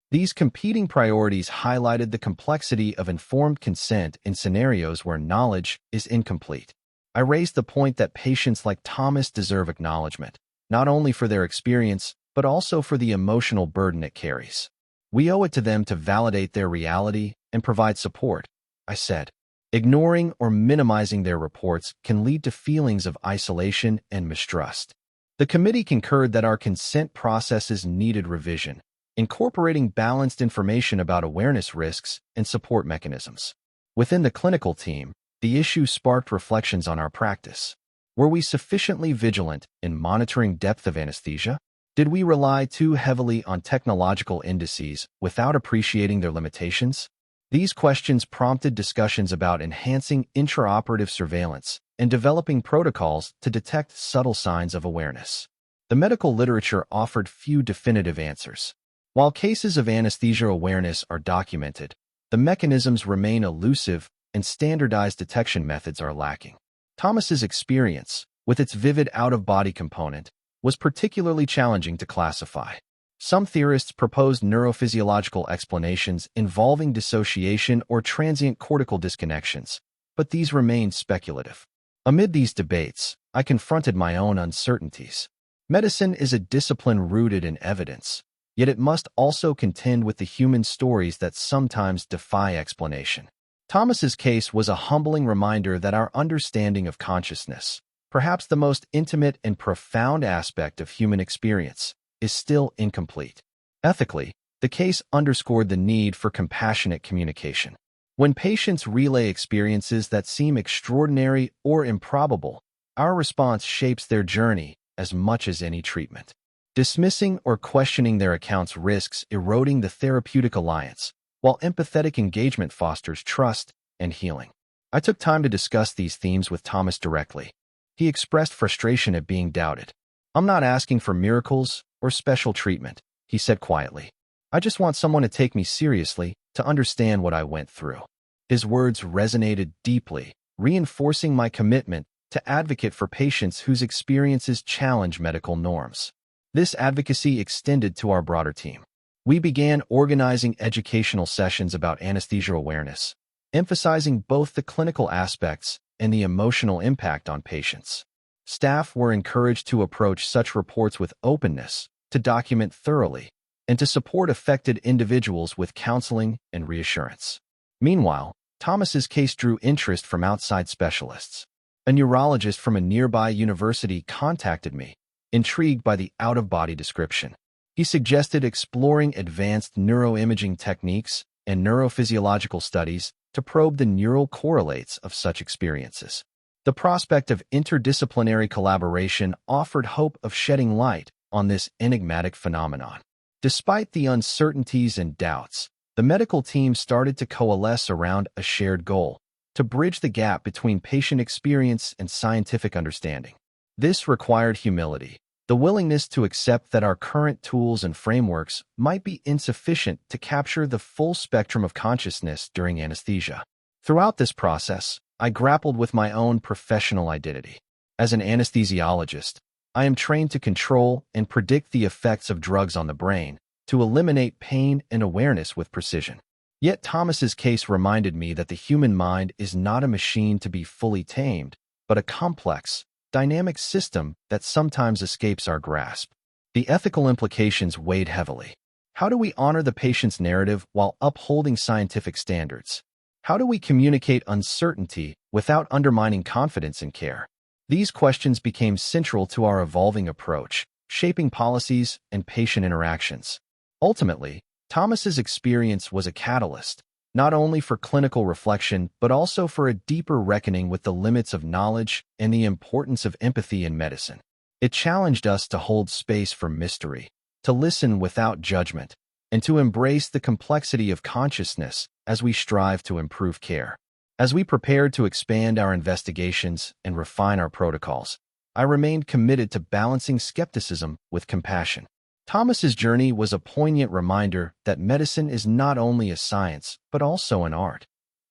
These competing priorities highlighted the complexity of informed consent in scenarios where knowledge is incomplete. I raised the point that patients like Thomas deserve acknowledgement, not only for their experience, but also for the emotional burden it carries. We owe it to them to validate their reality and provide support, I said. Ignoring or minimizing their reports can lead to feelings of isolation and mistrust. The committee concurred that our consent processes needed revision, incorporating balanced information about awareness risks and support mechanisms. Within the clinical team, the issue sparked reflections on our practice. Were we sufficiently vigilant in monitoring depth of anesthesia? Did we rely too heavily on technological indices without appreciating their limitations? These questions prompted discussions about enhancing intraoperative surveillance and developing protocols to detect subtle signs of awareness. The medical literature offered few definitive answers. While cases of anesthesia awareness are documented, the mechanisms remain elusive and standardized detection methods are lacking. Thomas's experience, with its vivid out-of-body component, was particularly challenging to classify. Some theorists proposed neurophysiological explanations involving dissociation or transient cortical disconnections, but these remained speculative. Amid these debates, I confronted my own uncertainties. Medicine is a discipline rooted in evidence, yet it must also contend with the human stories that sometimes defy explanation. Thomas's case was a humbling reminder that our understanding of consciousness, perhaps the most intimate and profound aspect of human experience, is still incomplete. Ethically, the case underscored the need for compassionate communication. When patients relay experiences that seem extraordinary or improbable, our response shapes their journey as much as any treatment. Dismissing or questioning their accounts risks eroding the therapeutic alliance, while empathetic engagement fosters trust and healing. I took time to discuss these themes with Thomas directly. He expressed frustration at being doubted. "I'm not asking for miracles or special treatment," he said quietly. "I just want someone to take me seriously, to understand what I went through." His words resonated deeply, reinforcing my commitment to advocate for patients whose experiences challenge medical norms. This advocacy extended to our broader team. We began organizing educational sessions about anesthesia awareness, emphasizing both the clinical aspects and the emotional impact on patients. Staff were encouraged to approach such reports with openness, to document thoroughly, and to support affected individuals with counseling and reassurance. Meanwhile, Thomas's case drew interest from outside specialists. A neurologist from a nearby university contacted me, intrigued by the out-of-body description. He suggested exploring advanced neuroimaging techniques and neurophysiological studies to probe the neural correlates of such experiences. The prospect of interdisciplinary collaboration offered hope of shedding light on this enigmatic phenomenon. Despite the uncertainties and doubts, the medical team started to coalesce around a shared goal: to bridge the gap between patient experience and scientific understanding. This required humility, the willingness to accept that our current tools and frameworks might be insufficient to capture the full spectrum of consciousness during anesthesia. Throughout this process, I grappled with my own professional identity. As an anesthesiologist, I am trained to control and predict the effects of drugs on the brain, to eliminate pain and awareness with precision. Yet Thomas's case reminded me that the human mind is not a machine to be fully tamed, but a complex, dynamic system that sometimes escapes our grasp. The ethical implications weighed heavily. How do we honor the patient's narrative while upholding scientific standards? How do we communicate uncertainty without undermining confidence in care? These questions became central to our evolving approach, shaping policies and patient interactions. Ultimately, Thomas's experience was a catalyst, not only for clinical reflection, but also for a deeper reckoning with the limits of knowledge and the importance of empathy in medicine. It challenged us to hold space for mystery, to listen without judgment, and to embrace the complexity of consciousness as we strive to improve care. As we prepared to expand our investigations and refine our protocols, I remained committed to balancing skepticism with compassion. Thomas's journey was a poignant reminder that medicine is not only a science, but also an art,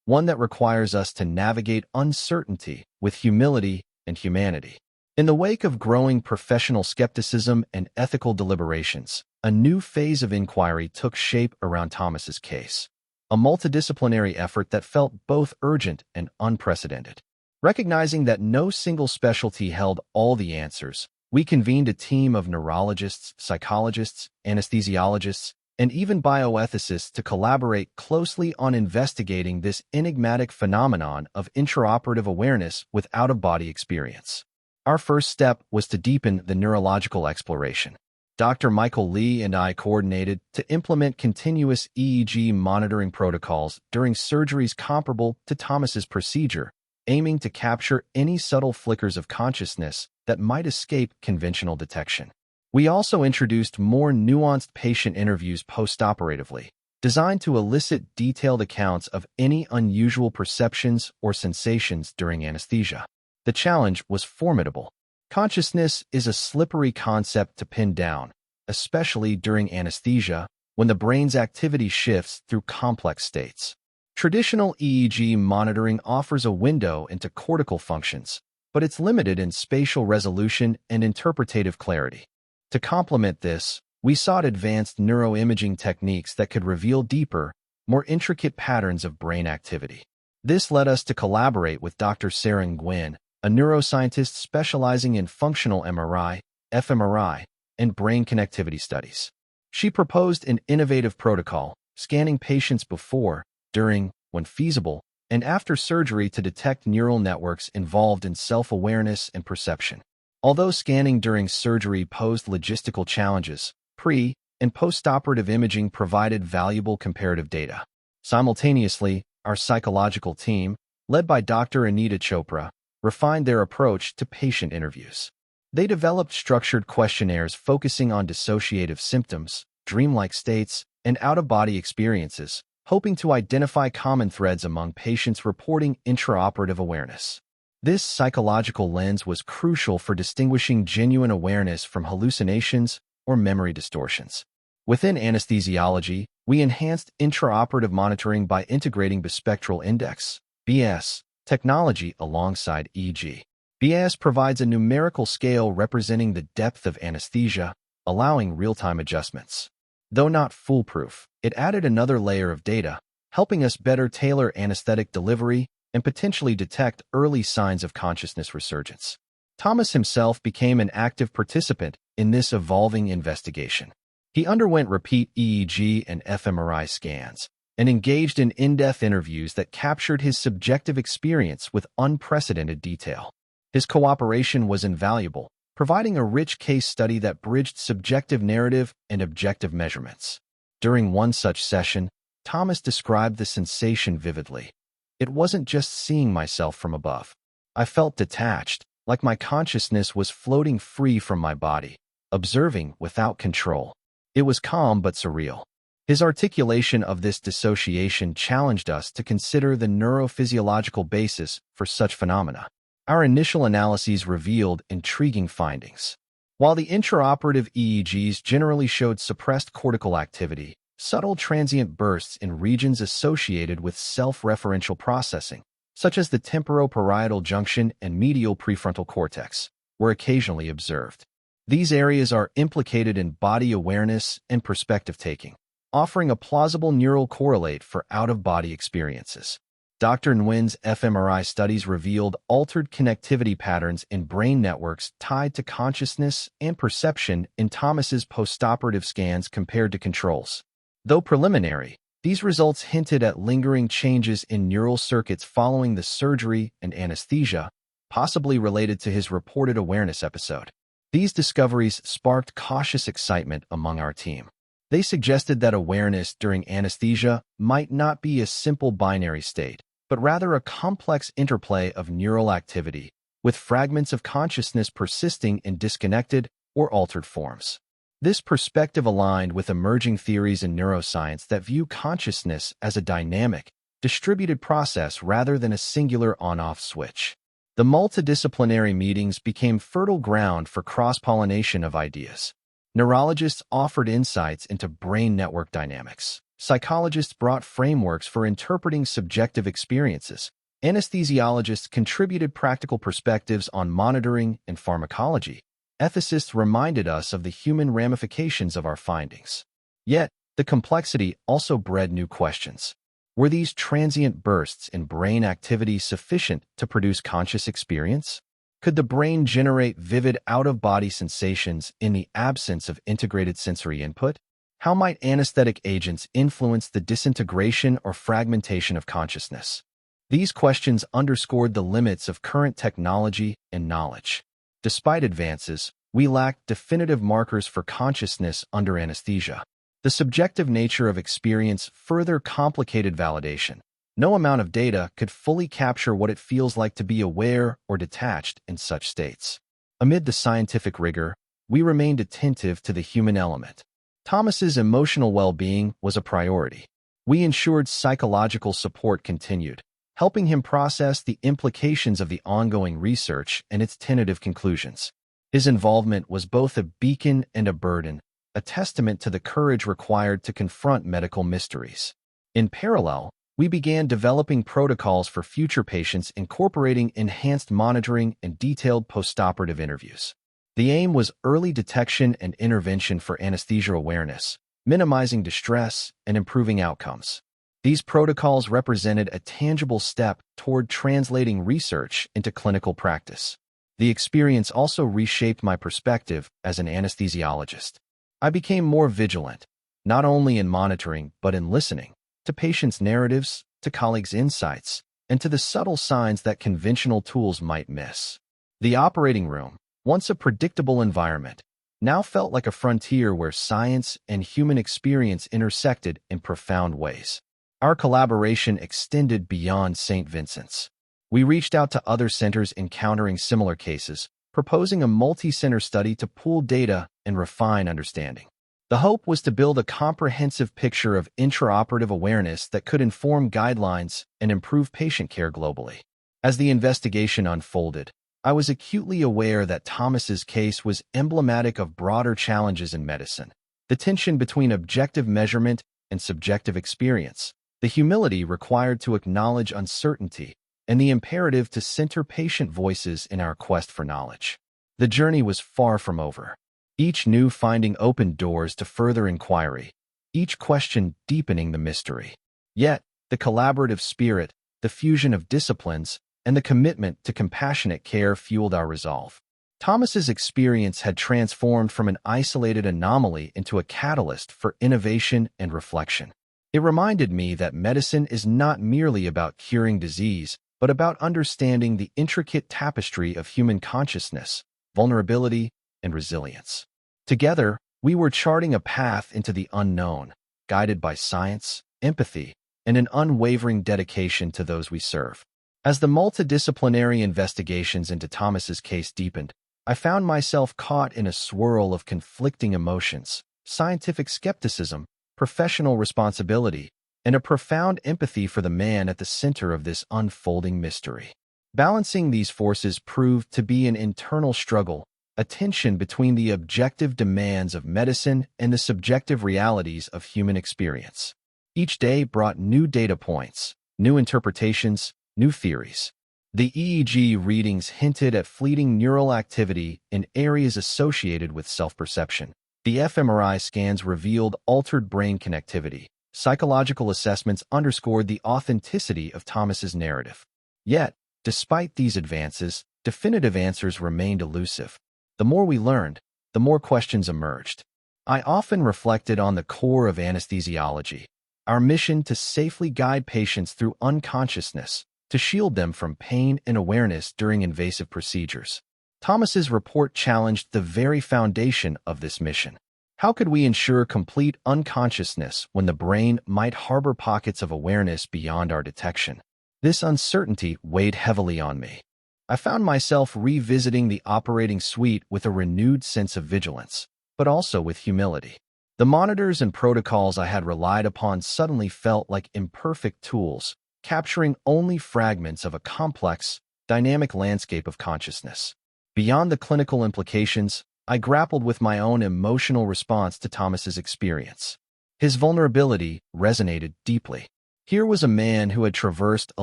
one that requires us to navigate uncertainty with humility and humanity. In the wake of growing professional skepticism and ethical deliberations, a new phase of inquiry took shape around Thomas's case, a multidisciplinary effort that felt both urgent and unprecedented. Recognizing that no single specialty held all the answers, we convened a team of neurologists, psychologists, anesthesiologists, and even bioethicists to collaborate closely on investigating this enigmatic phenomenon of intraoperative awareness with out-of-body experience. Our first step was to deepen the neurological exploration. Dr. Michael Lee and I coordinated to implement continuous EEG monitoring protocols during surgeries comparable to Thomas's procedure, aiming to capture any subtle flickers of consciousness that might escape conventional detection. We also introduced more nuanced patient interviews postoperatively, designed to elicit detailed accounts of any unusual perceptions or sensations during anesthesia. The challenge was formidable. Consciousness is a slippery concept to pin down, especially during anesthesia, when the brain's activity shifts through complex states. Traditional EEG monitoring offers a window into cortical functions, but it's limited in spatial resolution and interpretative clarity. To complement this, we sought advanced neuroimaging techniques that could reveal deeper, more intricate patterns of brain activity. This led us to collaborate with Dr. Sarah Nguyen, a neuroscientist specializing in functional MRI, fMRI, and brain connectivity studies. She proposed an innovative protocol, scanning patients before, during, when feasible, and after surgery to detect neural networks involved in self-awareness and perception. Although scanning during surgery posed logistical challenges, pre- and post-operative imaging provided valuable comparative data. Simultaneously, our psychological team, led by Dr. Anita Chopra, refined their approach to patient interviews. They developed structured questionnaires focusing on dissociative symptoms, dreamlike states, and out-of-body experiences, hoping to identify common threads among patients reporting intraoperative awareness. This psychological lens was crucial for distinguishing genuine awareness from hallucinations or memory distortions. Within anesthesiology, we enhanced intraoperative monitoring by integrating bispectral index (BS) technology alongside EEG. BS provides a numerical scale representing the depth of anesthesia, allowing real-time adjustments. Though not foolproof, it added another layer of data, helping us better tailor anesthetic delivery and potentially detect early signs of consciousness resurgence. Thomas himself became an active participant in this evolving investigation. He underwent repeat EEG and fMRI scans and engaged in in-depth interviews that captured his subjective experience with unprecedented detail. His cooperation was invaluable, providing a rich case study that bridged subjective narrative and objective measurements. During one such session, Thomas described the sensation vividly. It wasn't just seeing myself from above. I felt detached, like my consciousness was floating free from my body, observing without control. It was calm but surreal. His articulation of this dissociation challenged us to consider the neurophysiological basis for such phenomena. Our initial analyses revealed intriguing findings. While the intraoperative EEGs generally showed suppressed cortical activity, subtle transient bursts in regions associated with self-referential processing, such as the temporoparietal junction and medial prefrontal cortex, were occasionally observed. These areas are implicated in body awareness and perspective-taking, offering a plausible neural correlate for out-of-body experiences. Dr. Nguyen's fMRI studies revealed altered connectivity patterns in brain networks tied to consciousness and perception in Thomas's postoperative scans compared to controls. Though preliminary, these results hinted at lingering changes in neural circuits following the surgery and anesthesia, possibly related to his reported awareness episode. These discoveries sparked cautious excitement among our team. They suggested that awareness during anesthesia might not be a simple binary state, but rather a complex interplay of neural activity, with fragments of consciousness persisting in disconnected or altered forms. This perspective aligned with emerging theories in neuroscience that view consciousness as a dynamic, distributed process rather than a singular on-off switch. The multidisciplinary meetings became fertile ground for cross-pollination of ideas. Neurologists offered insights into brain network dynamics. Psychologists brought frameworks for interpreting subjective experiences. Anesthesiologists contributed practical perspectives on monitoring and pharmacology. Ethicists reminded us of the human ramifications of our findings. Yet, the complexity also bred new questions. Were these transient bursts in brain activity sufficient to produce conscious experience? Could the brain generate vivid out-of-body sensations in the absence of integrated sensory input? How might anesthetic agents influence the disintegration or fragmentation of consciousness? These questions underscored the limits of current technology and knowledge. Despite advances, we lacked definitive markers for consciousness under anesthesia. The subjective nature of experience further complicated validation. No amount of data could fully capture what it feels like to be aware or detached in such states. Amid the scientific rigor, we remained attentive to the human element. Thomas's emotional well-being was a priority. We ensured psychological support continued, helping him process the implications of the ongoing research and its tentative conclusions. His involvement was both a beacon and a burden, a testament to the courage required to confront medical mysteries. In parallel, we began developing protocols for future patients incorporating enhanced monitoring and detailed postoperative interviews. The aim was early detection and intervention for anesthesia awareness, minimizing distress and improving outcomes. These protocols represented a tangible step toward translating research into clinical practice. The experience also reshaped my perspective as an anesthesiologist. I became more vigilant, not only in monitoring but in listening, to patients' narratives, to colleagues' insights, and to the subtle signs that conventional tools might miss. The operating room, once a predictable environment, now felt like a frontier where science and human experience intersected in profound ways. Our collaboration extended beyond St. Vincent's. We reached out to other centers encountering similar cases, proposing a multi-center study to pool data and refine understanding. The hope was to build a comprehensive picture of intraoperative awareness that could inform guidelines and improve patient care globally. As the investigation unfolded, I was acutely aware that Thomas's case was emblematic of broader challenges in medicine. The tension between objective measurement and subjective experience, the humility required to acknowledge uncertainty, and the imperative to center patient voices in our quest for knowledge. The journey was far from over. Each new finding opened doors to further inquiry, each question deepening the mystery. Yet, the collaborative spirit, the fusion of disciplines, and the commitment to compassionate care fueled our resolve. Thomas's experience had transformed from an isolated anomaly into a catalyst for innovation and reflection. It reminded me that medicine is not merely about curing disease, but about understanding the intricate tapestry of human consciousness, vulnerability, and resilience. Together, we were charting a path into the unknown, guided by science, empathy, and an unwavering dedication to those we serve. As the multidisciplinary investigations into Thomas's case deepened, I found myself caught in a swirl of conflicting emotions, scientific skepticism, professional responsibility, and a profound empathy for the man at the center of this unfolding mystery. Balancing these forces proved to be an internal struggle, a tension between the objective demands of medicine and the subjective realities of human experience. Each day brought new data points, new interpretations, new theories. The EEG readings hinted at fleeting neural activity in areas associated with self-perception. The fMRI scans revealed altered brain connectivity. Psychological assessments underscored the authenticity of Thomas's narrative. Yet, despite these advances, definitive answers remained elusive. The more we learned, the more questions emerged. I often reflected on the core of anesthesiology, our mission to safely guide patients through unconsciousness, to shield them from pain and awareness during invasive procedures. Thomas's report challenged the very foundation of this mission. How could we ensure complete unconsciousness when the brain might harbor pockets of awareness beyond our detection? This uncertainty weighed heavily on me. I found myself revisiting the operating suite with a renewed sense of vigilance, but also with humility. The monitors and protocols I had relied upon suddenly felt like imperfect tools, capturing only fragments of a complex, dynamic landscape of consciousness. Beyond the clinical implications, I grappled with my own emotional response to Thomas's experience. His vulnerability resonated deeply. Here was a man who had traversed a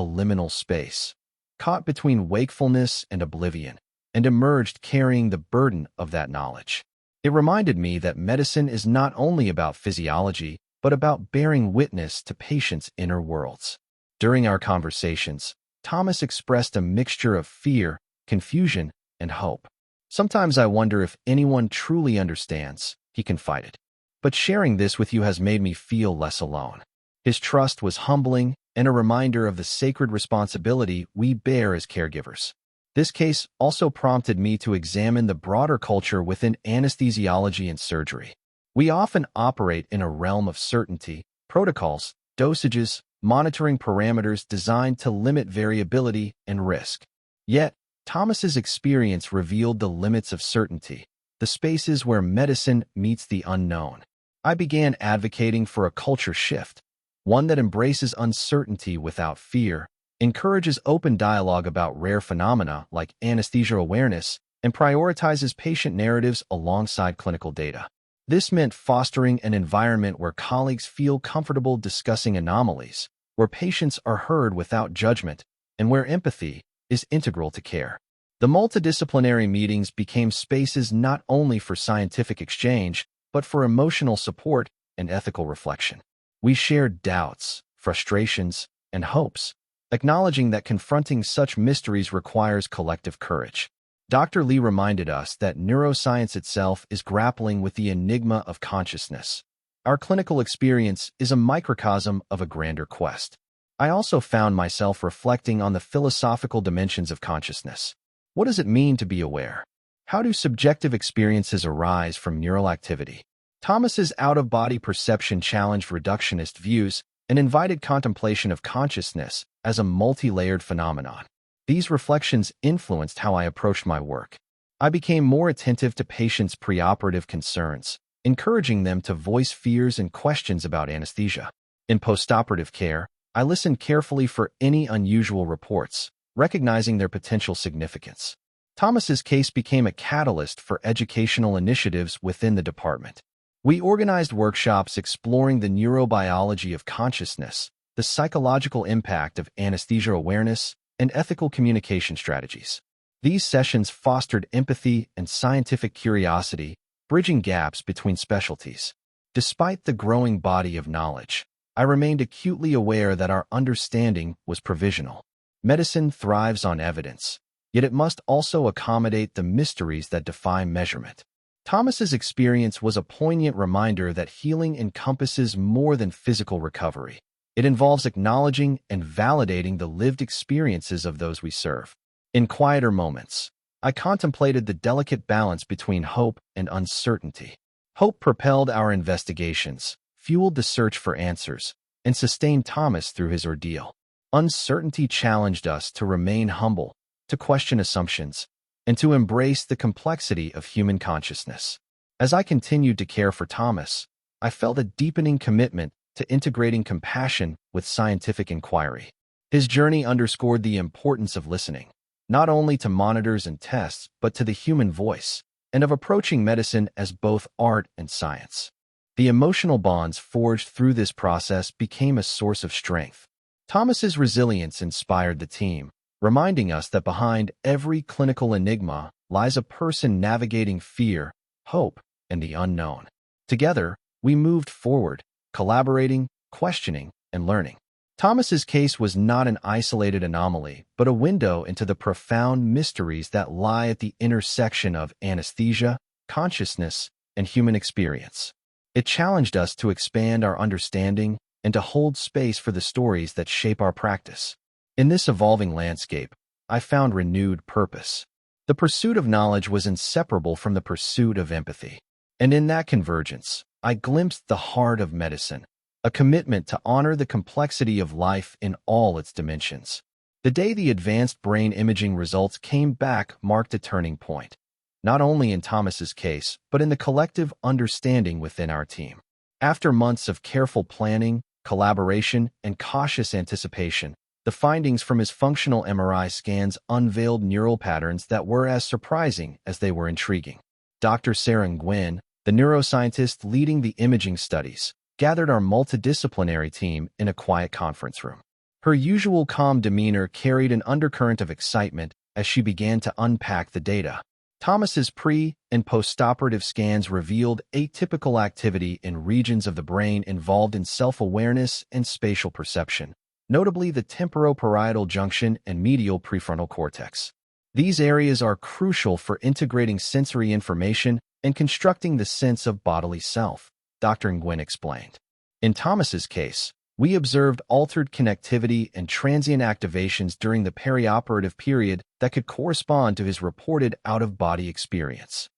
liminal space, caught between wakefulness and oblivion, and emerged carrying the burden of that knowledge. It reminded me that medicine is not only about physiology, but about bearing witness to patients' inner worlds. During our conversations, Thomas expressed a mixture of fear, confusion, and hope. Sometimes I wonder if anyone truly understands, he confided. But sharing this with you has made me feel less alone. His trust was humbling and a reminder of the sacred responsibility we bear as caregivers. This case also prompted me to examine the broader culture within anesthesiology and surgery. We often operate in a realm of certainty, protocols, dosages, monitoring parameters designed to limit variability and risk. Yet, Thomas's experience revealed the limits of certainty, the spaces where medicine meets the unknown. I began advocating for a culture shift, one that embraces uncertainty without fear, encourages open dialogue about rare phenomena like anesthesia awareness, and prioritizes patient narratives alongside clinical data. This meant fostering an environment where colleagues feel comfortable discussing anomalies, where patients are heard without judgment, and where empathy is integral to care. The multidisciplinary meetings became spaces not only for scientific exchange, but for emotional support and ethical reflection. We shared doubts, frustrations, and hopes, acknowledging that confronting such mysteries requires collective courage. Dr. Lee reminded us that neuroscience itself is grappling with the enigma of consciousness. Our clinical experience is a microcosm of a grander quest. I also found myself reflecting on the philosophical dimensions of consciousness. What does it mean to be aware? How do subjective experiences arise from neural activity? Thomas's out-of-body perception challenged reductionist views and invited contemplation of consciousness as a multi-layered phenomenon. These reflections influenced how I approached my work. I became more attentive to patients' preoperative concerns, encouraging them to voice fears and questions about anesthesia. In postoperative care, I listened carefully for any unusual reports, recognizing their potential significance. Thomas's case became a catalyst for educational initiatives within the department. We organized workshops exploring the neurobiology of consciousness, the psychological impact of anesthesia awareness, and ethical communication strategies. These sessions fostered empathy and scientific curiosity, bridging gaps between specialties. Despite the growing body of knowledge, I remained acutely aware that our understanding was provisional. Medicine thrives on evidence, yet it must also accommodate the mysteries that defy measurement. Thomas's experience was a poignant reminder that healing encompasses more than physical recovery. It involves acknowledging and validating the lived experiences of those we serve. In quieter moments, I contemplated the delicate balance between hope and uncertainty. Hope propelled our investigations, fueled the search for answers, and sustained Thomas through his ordeal. Uncertainty challenged us to remain humble, to question assumptions, and to embrace the complexity of human consciousness. As I continued to care for Thomas, I felt a deepening commitment to integrating compassion with scientific inquiry. His journey underscored the importance of listening, not only to monitors and tests, but to the human voice, and of approaching medicine as both art and science. The emotional bonds forged through this process became a source of strength. Thomas's resilience inspired the team, reminding us that behind every clinical enigma lies a person navigating fear, hope, and the unknown. Together, we moved forward, collaborating, questioning, and learning. Thomas's case was not an isolated anomaly, but a window into the profound mysteries that lie at the intersection of anesthesia, consciousness, and human experience. It challenged us to expand our understanding and to hold space for the stories that shape our practice. In this evolving landscape, I found renewed purpose. The pursuit of knowledge was inseparable from the pursuit of empathy. And in that convergence, I glimpsed the heart of medicine, a commitment to honor the complexity of life in all its dimensions. The day the advanced brain imaging results came back marked a turning point, not only in Thomas's case, but in the collective understanding within our team. After months of careful planning, collaboration, and cautious anticipation, the findings from his functional MRI scans unveiled neural patterns that were as surprising as they were intriguing. Dr. Sarah Nguyen, the neuroscientist leading the imaging studies, gathered our multidisciplinary team in a quiet conference room. Her usual calm demeanor carried an undercurrent of excitement as she began to unpack the data. Thomas's pre- and postoperative scans revealed atypical activity in regions of the brain involved in self-awareness and spatial perception, notably the temporoparietal junction and medial prefrontal cortex. These areas are crucial for integrating sensory information and constructing the sense of bodily self, Dr. Nguyen explained. In Thomas's case, We observed altered connectivity and transient activations during the perioperative period that could correspond to his reported out-of-body experience.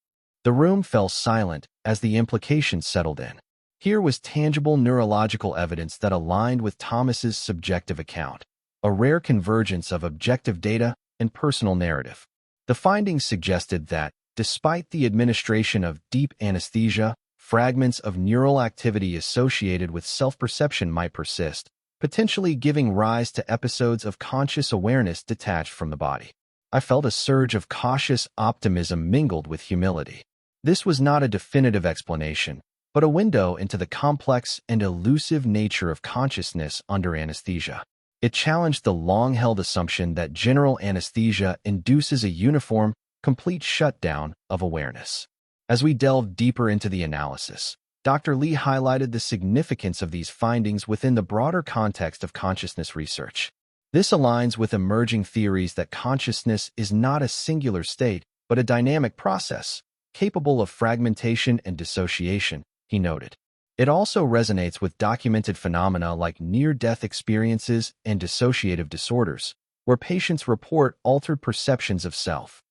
The room fell silent as the implications settled in. Here was tangible neurological evidence that aligned with Thomas's subjective account, a rare convergence of objective data and personal narrative. The findings suggested that, despite the administration of deep anesthesia, fragments of neural activity associated with self-perception might persist, potentially giving rise to episodes of conscious awareness detached from the body. I felt a surge of cautious optimism mingled with humility. This was not a definitive explanation, but a window into the complex and elusive nature of consciousness under anesthesia. It challenged the long-held assumption that general anesthesia induces a uniform, complete shutdown of awareness. As we delved deeper into the analysis, Dr. Lee highlighted the significance of these findings within the broader context of consciousness research. This aligns with emerging theories that consciousness is not a singular state, but a dynamic process, capable of fragmentation and dissociation, he noted. It also resonates with documented phenomena like near-death experiences and dissociative disorders, where patients report altered perceptions of self.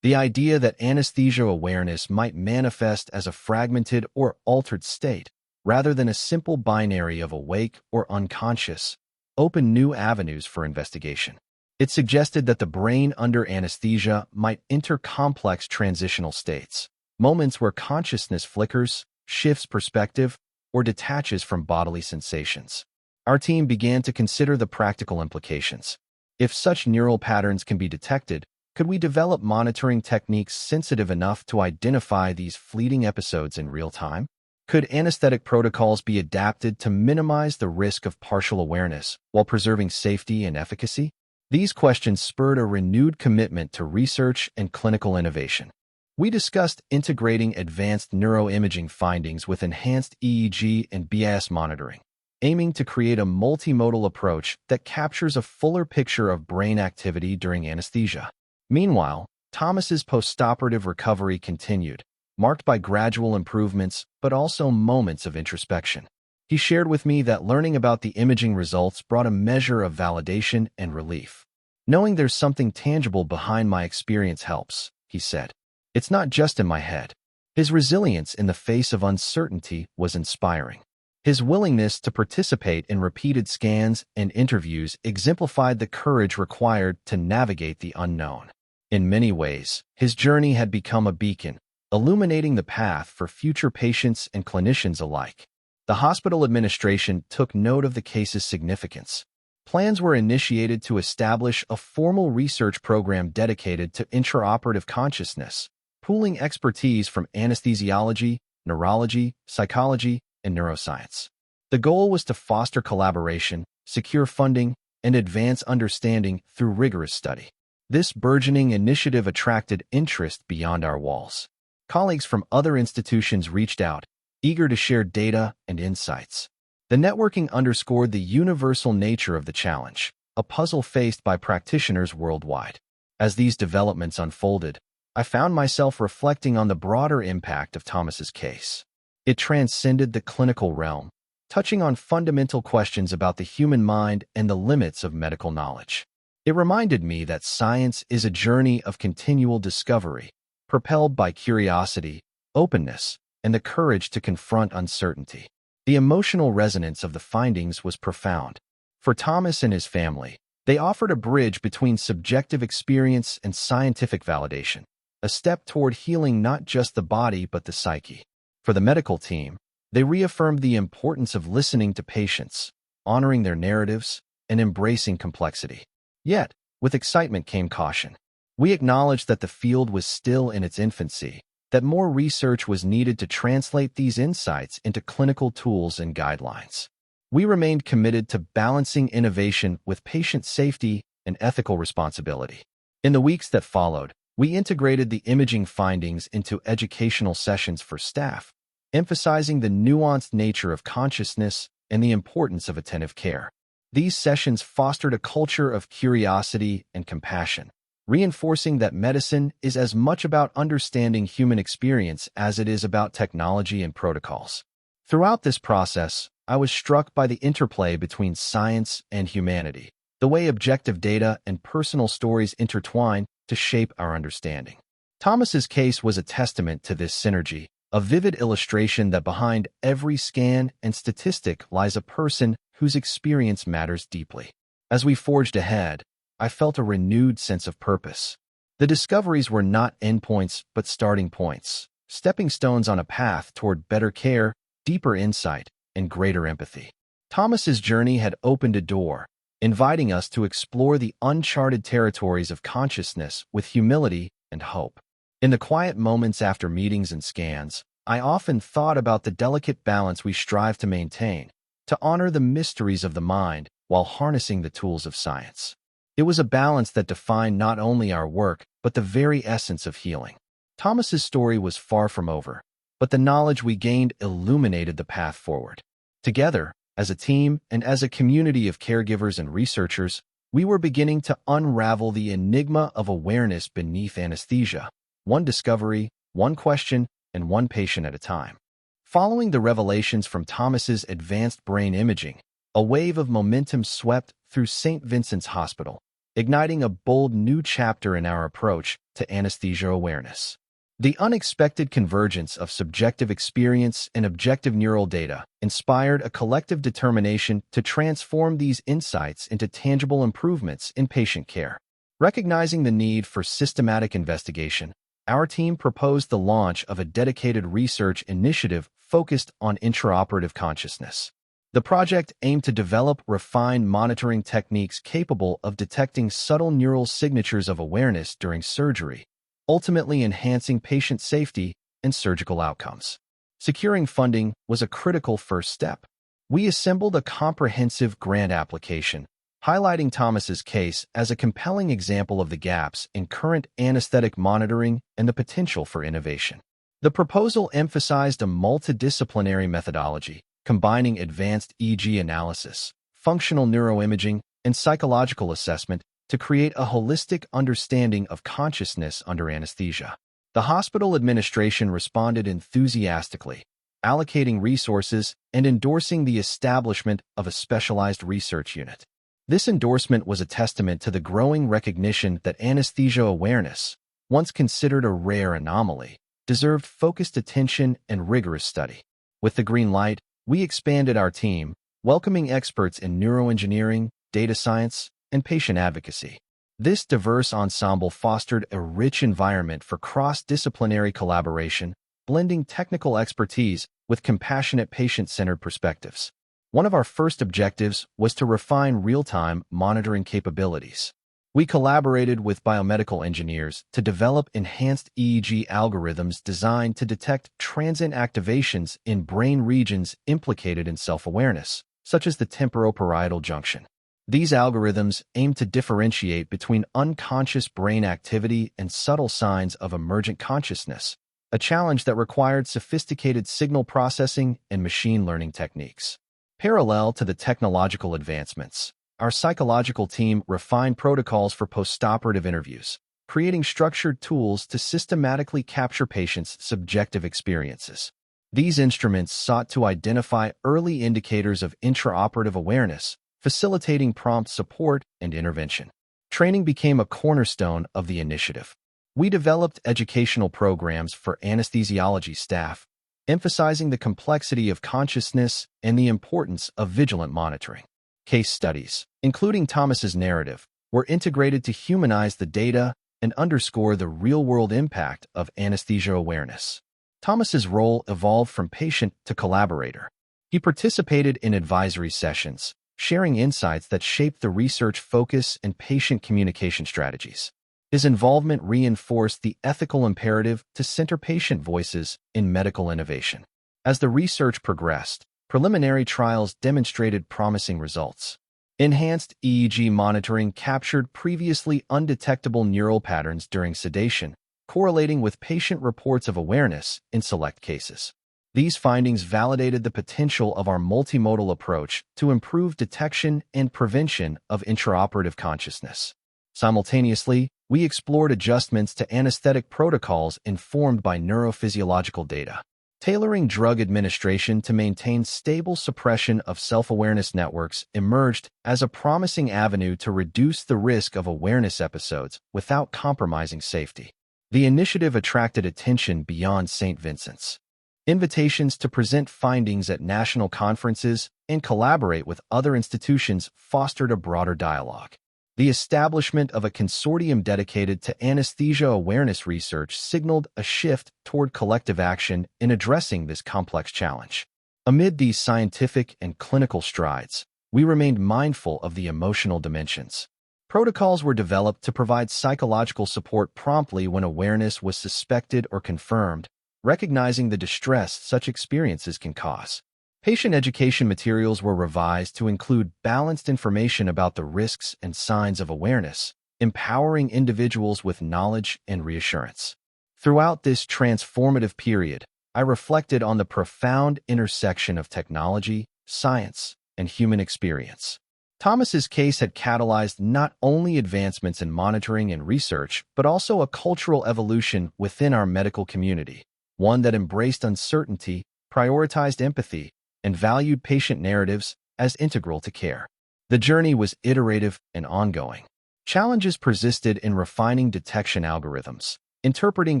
The idea that anesthesia awareness might manifest as a fragmented or altered state, rather than a simple binary of awake or unconscious, opened new avenues for investigation. It suggested that the brain under anesthesia might enter complex transitional states, moments where consciousness flickers, shifts perspective, or detaches from bodily sensations. Our team began to consider the practical implications. If such neural patterns can be detected, could we develop monitoring techniques sensitive enough to identify these fleeting episodes in real time? Could anesthetic protocols be adapted to minimize the risk of partial awareness while preserving safety and efficacy? These questions spurred a renewed commitment to research and clinical innovation. We discussed integrating advanced neuroimaging findings with enhanced EEG and BIS monitoring, aiming to create a multimodal approach that captures a fuller picture of brain activity during anesthesia. Meanwhile, Thomas's postoperative recovery continued, marked by gradual improvements but also moments of introspection. He shared with me that learning about the imaging results brought a measure of validation and relief. Knowing there's something tangible behind my experience helps, he said. It's not just in my head. His resilience in the face of uncertainty was inspiring. His willingness to participate in repeated scans and interviews exemplified the courage required to navigate the unknown. In many ways, his journey had become a beacon, illuminating the path for future patients and clinicians alike. The hospital administration took note of the case's significance. Plans were initiated to establish a formal research program dedicated to intraoperative consciousness, pooling expertise from anesthesiology, neurology, psychology, and neuroscience. The goal was to foster collaboration, secure funding, and advance understanding through rigorous study. This burgeoning initiative attracted interest beyond our walls. Colleagues from other institutions reached out, eager to share data and insights. The networking underscored the universal nature of the challenge, a puzzle faced by practitioners worldwide. As these developments unfolded, I found myself reflecting on the broader impact of Thomas's case. It transcended the clinical realm, touching on fundamental questions about the human mind and the limits of medical knowledge. It reminded me that science is a journey of continual discovery, propelled by curiosity, openness, and the courage to confront uncertainty. The emotional resonance of the findings was profound. For Thomas and his family, they offered a bridge between subjective experience and scientific validation, a step toward healing not just the body but the psyche. For the medical team, they reaffirmed the importance of listening to patients, honoring their narratives, and embracing complexity. Yet, with excitement came caution. We acknowledged that the field was still in its infancy, that more research was needed to translate these insights into clinical tools and guidelines. We remained committed to balancing innovation with patient safety and ethical responsibility. In the weeks that followed, we integrated the imaging findings into educational sessions for staff, emphasizing the nuanced nature of consciousness and the importance of attentive care. These sessions fostered a culture of curiosity and compassion, reinforcing that medicine is as much about understanding human experience as it is about technology and protocols. Throughout this process, I was struck by the interplay between science and humanity, the way objective data and personal stories intertwine to shape our understanding. Thomas's case was a testament to this synergy, a vivid illustration that behind every scan and statistic lies a person whose experience matters deeply. As we forged ahead, I felt a renewed sense of purpose. The discoveries were not endpoints but starting points, stepping stones on a path toward better care, deeper insight, and greater empathy. Thomas's journey had opened a door, inviting us to explore the uncharted territories of consciousness with humility and hope. In the quiet moments after meetings and scans, I often thought about the delicate balance we strive to maintain, to honor the mysteries of the mind while harnessing the tools of science. It was a balance that defined not only our work, but the very essence of healing. Thomas's story was far from over, but the knowledge we gained illuminated the path forward. Together, as a team and as a community of caregivers and researchers, we were beginning to unravel the enigma of awareness beneath anesthesia, one discovery, one question, and one patient at a time. Following the revelations from Thomas's advanced brain imaging, a wave of momentum swept through St. Vincent's Hospital, igniting a bold new chapter in our approach to anesthesia awareness. The unexpected convergence of subjective experience and objective neural data inspired a collective determination to transform these insights into tangible improvements in patient care. Recognizing the need for systematic investigation, our team proposed the launch of a dedicated research initiative focused on intraoperative consciousness. The project aimed to develop refined monitoring techniques capable of detecting subtle neural signatures of awareness during surgery, ultimately enhancing patient safety and surgical outcomes. Securing funding was a critical first step. We assembled a comprehensive grant application, highlighting Thomas's case as a compelling example of the gaps in current anesthetic monitoring and the potential for innovation. The proposal emphasized a multidisciplinary methodology, combining advanced EEG analysis, functional neuroimaging, and psychological assessment to create a holistic understanding of consciousness under anesthesia. The hospital administration responded enthusiastically, allocating resources and endorsing the establishment of a specialized research unit. This endorsement was a testament to the growing recognition that anesthesia awareness, once considered a rare anomaly, deserved focused attention and rigorous study. With the green light, we expanded our team, welcoming experts in neuroengineering, data science, and patient advocacy. This diverse ensemble fostered a rich environment for cross-disciplinary collaboration, blending technical expertise with compassionate patient-centered perspectives. One of our first objectives was to refine real-time monitoring capabilities. We collaborated with biomedical engineers to develop enhanced EEG algorithms designed to detect transient activations in brain regions implicated in self-awareness, such as the temporoparietal junction. These algorithms aim to differentiate between unconscious brain activity and subtle signs of emergent consciousness, a challenge that required sophisticated signal processing and machine learning techniques. Parallel to the technological advancements, our psychological team refined protocols for postoperative interviews, creating structured tools to systematically capture patients' subjective experiences. These instruments sought to identify early indicators of intraoperative awareness, facilitating prompt support and intervention. Training became a cornerstone of the initiative. We developed educational programs for anesthesiology staff, emphasizing the complexity of consciousness and the importance of vigilant monitoring. Case studies, including Thomas's narrative, were integrated to humanize the data and underscore the real-world impact of anesthesia awareness. Thomas's role evolved from patient to collaborator. He participated in advisory sessions, sharing insights that shaped the research focus and patient communication strategies. His involvement reinforced the ethical imperative to center patient voices in medical innovation. As the research progressed, preliminary trials demonstrated promising results. Enhanced EEG monitoring captured previously undetectable neural patterns during sedation, correlating with patient reports of awareness in select cases. These findings validated the potential of our multimodal approach to improve detection and prevention of intraoperative consciousness. Simultaneously, we explored adjustments to anesthetic protocols informed by neurophysiological data. Tailoring drug administration to maintain stable suppression of self-awareness networks emerged as a promising avenue to reduce the risk of awareness episodes without compromising safety. The initiative attracted attention beyond St. Vincent's. Invitations to present findings at national conferences and collaborate with other institutions fostered a broader dialogue. The establishment of a consortium dedicated to anesthesia awareness research signaled a shift toward collective action in addressing this complex challenge. Amid these scientific and clinical strides, we remained mindful of the emotional dimensions. Protocols were developed to provide psychological support promptly when awareness was suspected or confirmed, recognizing the distress such experiences can cause. Patient education materials were revised to include balanced information about the risks and signs of awareness, empowering individuals with knowledge and reassurance. Throughout this transformative period, I reflected on the profound intersection of technology, science, and human experience. Thomas's case had catalyzed not only advancements in monitoring and research, but also a cultural evolution within our medical community, one that embraced uncertainty, prioritized empathy, and valued patient narratives as integral to care. The journey was iterative and ongoing. Challenges persisted in refining detection algorithms, interpreting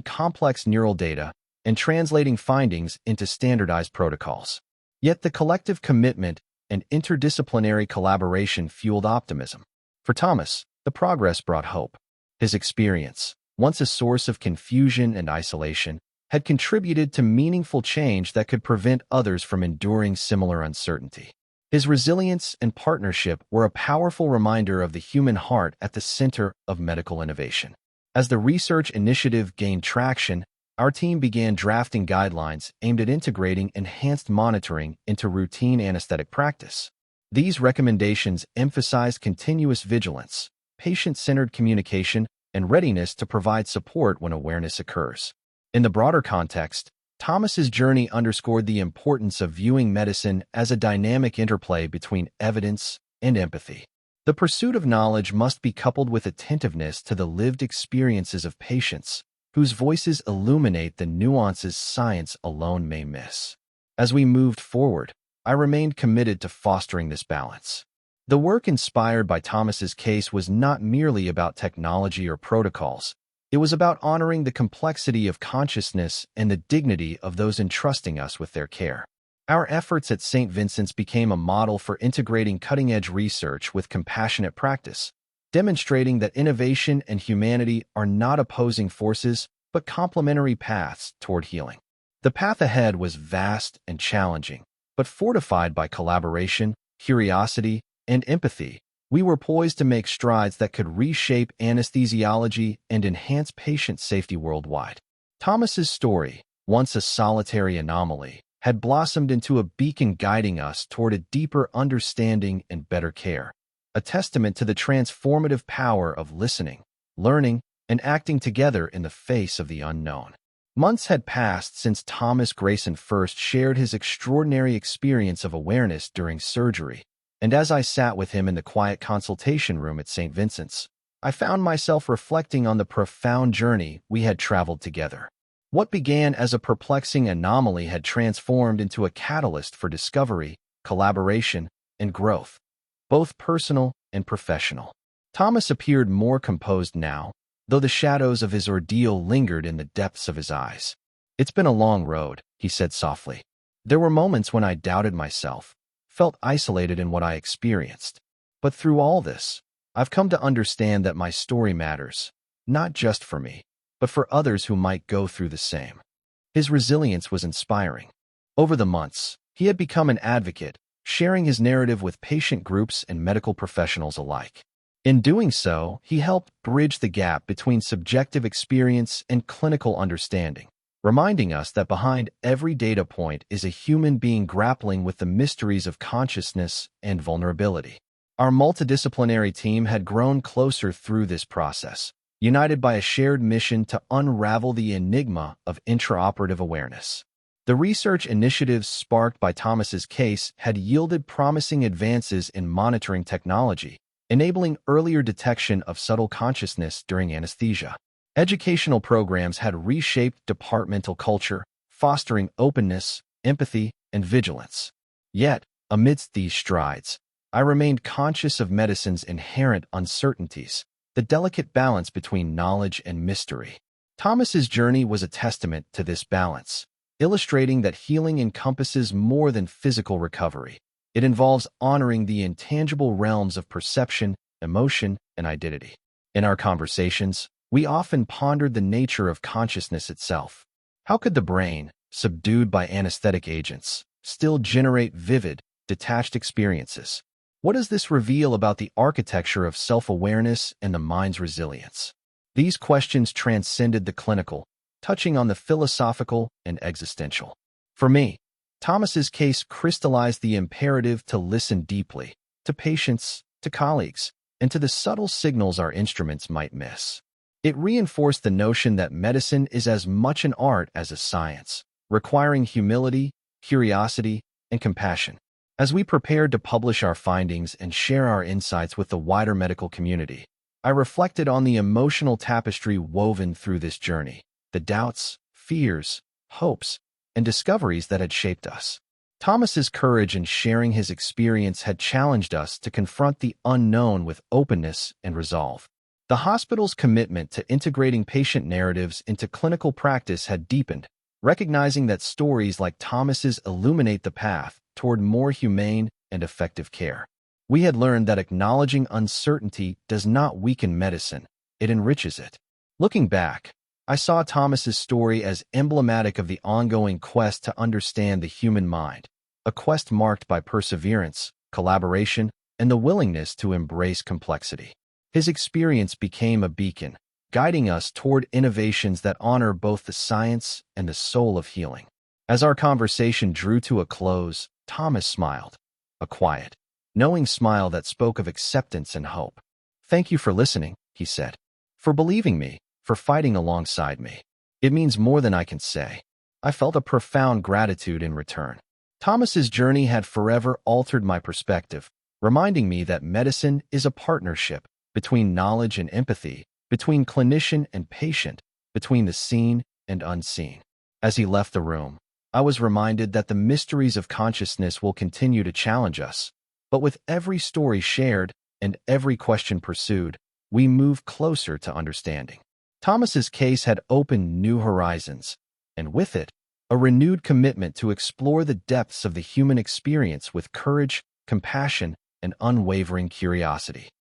complex neural data, and translating findings into standardized protocols. Yet the collective commitment and interdisciplinary collaboration fueled optimism. For Thomas, the progress brought hope. His experience, once a source of confusion and isolation, had contributed to meaningful change that could prevent others from enduring similar uncertainty. His resilience and partnership were a powerful reminder of the human heart at the center of medical innovation. As the research initiative gained traction, our team began drafting guidelines aimed at integrating enhanced monitoring into routine anesthetic practice. These recommendations emphasized continuous vigilance, patient-centered communication, and readiness to provide support when awareness occurs. In the broader context, Thomas's journey underscored the importance of viewing medicine as a dynamic interplay between evidence and empathy. The pursuit of knowledge must be coupled with attentiveness to the lived experiences of patients, whose voices illuminate the nuances science alone may miss. As we moved forward, I remained committed to fostering this balance. The work inspired by Thomas's case was not merely about technology or protocols. It was about honoring the complexity of consciousness and the dignity of those entrusting us with their care. Our efforts at St. Vincent's became a model for integrating cutting-edge research with compassionate practice, demonstrating that innovation and humanity are not opposing forces, but complementary paths toward healing. The path ahead was vast and challenging, but fortified by collaboration, curiosity, and empathy. We were poised to make strides that could reshape anesthesiology and enhance patient safety worldwide. Thomas's story, once a solitary anomaly, had blossomed into a beacon guiding us toward a deeper understanding and better care, a testament to the transformative power of listening, learning, and acting together in the face of the unknown. Months had passed since Thomas Grayson first shared his extraordinary experience of awareness during surgery, and as I sat with him in the quiet consultation room at St. Vincent's, I found myself reflecting on the profound journey we had traveled together. What began as a perplexing anomaly had transformed into a catalyst for discovery, collaboration, and growth, both personal and professional. Thomas appeared more composed now, though the shadows of his ordeal lingered in the depths of his eyes. "It's been a long road," he said softly. "There were moments when I doubted myself, felt isolated in what I experienced. But through all this, I've come to understand that my story matters, not just for me, but for others who might go through the same." His resilience was inspiring. Over the months, he had become an advocate, sharing his narrative with patient groups and medical professionals alike. In doing so, he helped bridge the gap between subjective experience and clinical understanding, reminding us that behind every data point is a human being grappling with the mysteries of consciousness and vulnerability. Our multidisciplinary team had grown closer through this process, united by a shared mission to unravel the enigma of intraoperative awareness. The research initiatives sparked by Thomas's case had yielded promising advances in monitoring technology, enabling earlier detection of subtle consciousness during anesthesia. Educational programs had reshaped departmental culture, fostering openness, empathy, and vigilance. Yet, amidst these strides, I remained conscious of medicine's inherent uncertainties, the delicate balance between knowledge and mystery. Thomas's journey was a testament to this balance, illustrating that healing encompasses more than physical recovery. It involves honoring the intangible realms of perception, emotion, and identity. In our conversations, we often pondered the nature of consciousness itself. How could the brain, subdued by anesthetic agents, still generate vivid, detached experiences? What does this reveal about the architecture of self-awareness and the mind's resilience? These questions transcended the clinical, touching on the philosophical and existential. For me, Thomas's case crystallized the imperative to listen deeply, to patients, to colleagues, and to the subtle signals our instruments might miss. It reinforced the notion that medicine is as much an art as a science, requiring humility, curiosity, and compassion. As we prepared to publish our findings and share our insights with the wider medical community, I reflected on the emotional tapestry woven through this journey, the doubts, fears, hopes, and discoveries that had shaped us. Thomas's courage in sharing his experience had challenged us to confront the unknown with openness and resolve. The hospital's commitment to integrating patient narratives into clinical practice had deepened, recognizing that stories like Thomas's illuminate the path toward more humane and effective care. We had learned that acknowledging uncertainty does not weaken medicine, it enriches it. Looking back, I saw Thomas's story as emblematic of the ongoing quest to understand the human mind, a quest marked by perseverance, collaboration, and the willingness to embrace complexity. His experience became a beacon, guiding us toward innovations that honor both the science and the soul of healing. As our conversation drew to a close, Thomas smiled, a quiet, knowing smile that spoke of acceptance and hope. "Thank you for listening," he said, "for believing me, for fighting alongside me. It means more than I can say." I felt a profound gratitude in return. Thomas's journey had forever altered my perspective, reminding me that medicine is a partnership between knowledge and empathy, between clinician and patient, between the seen and unseen. As he left the room, I was reminded that the mysteries of consciousness will continue to challenge us, but with every story shared and every question pursued, we move closer to understanding. Thomas's case had opened new horizons, and with it, a renewed commitment to explore the depths of the human experience with courage, compassion, and unwavering curiosity.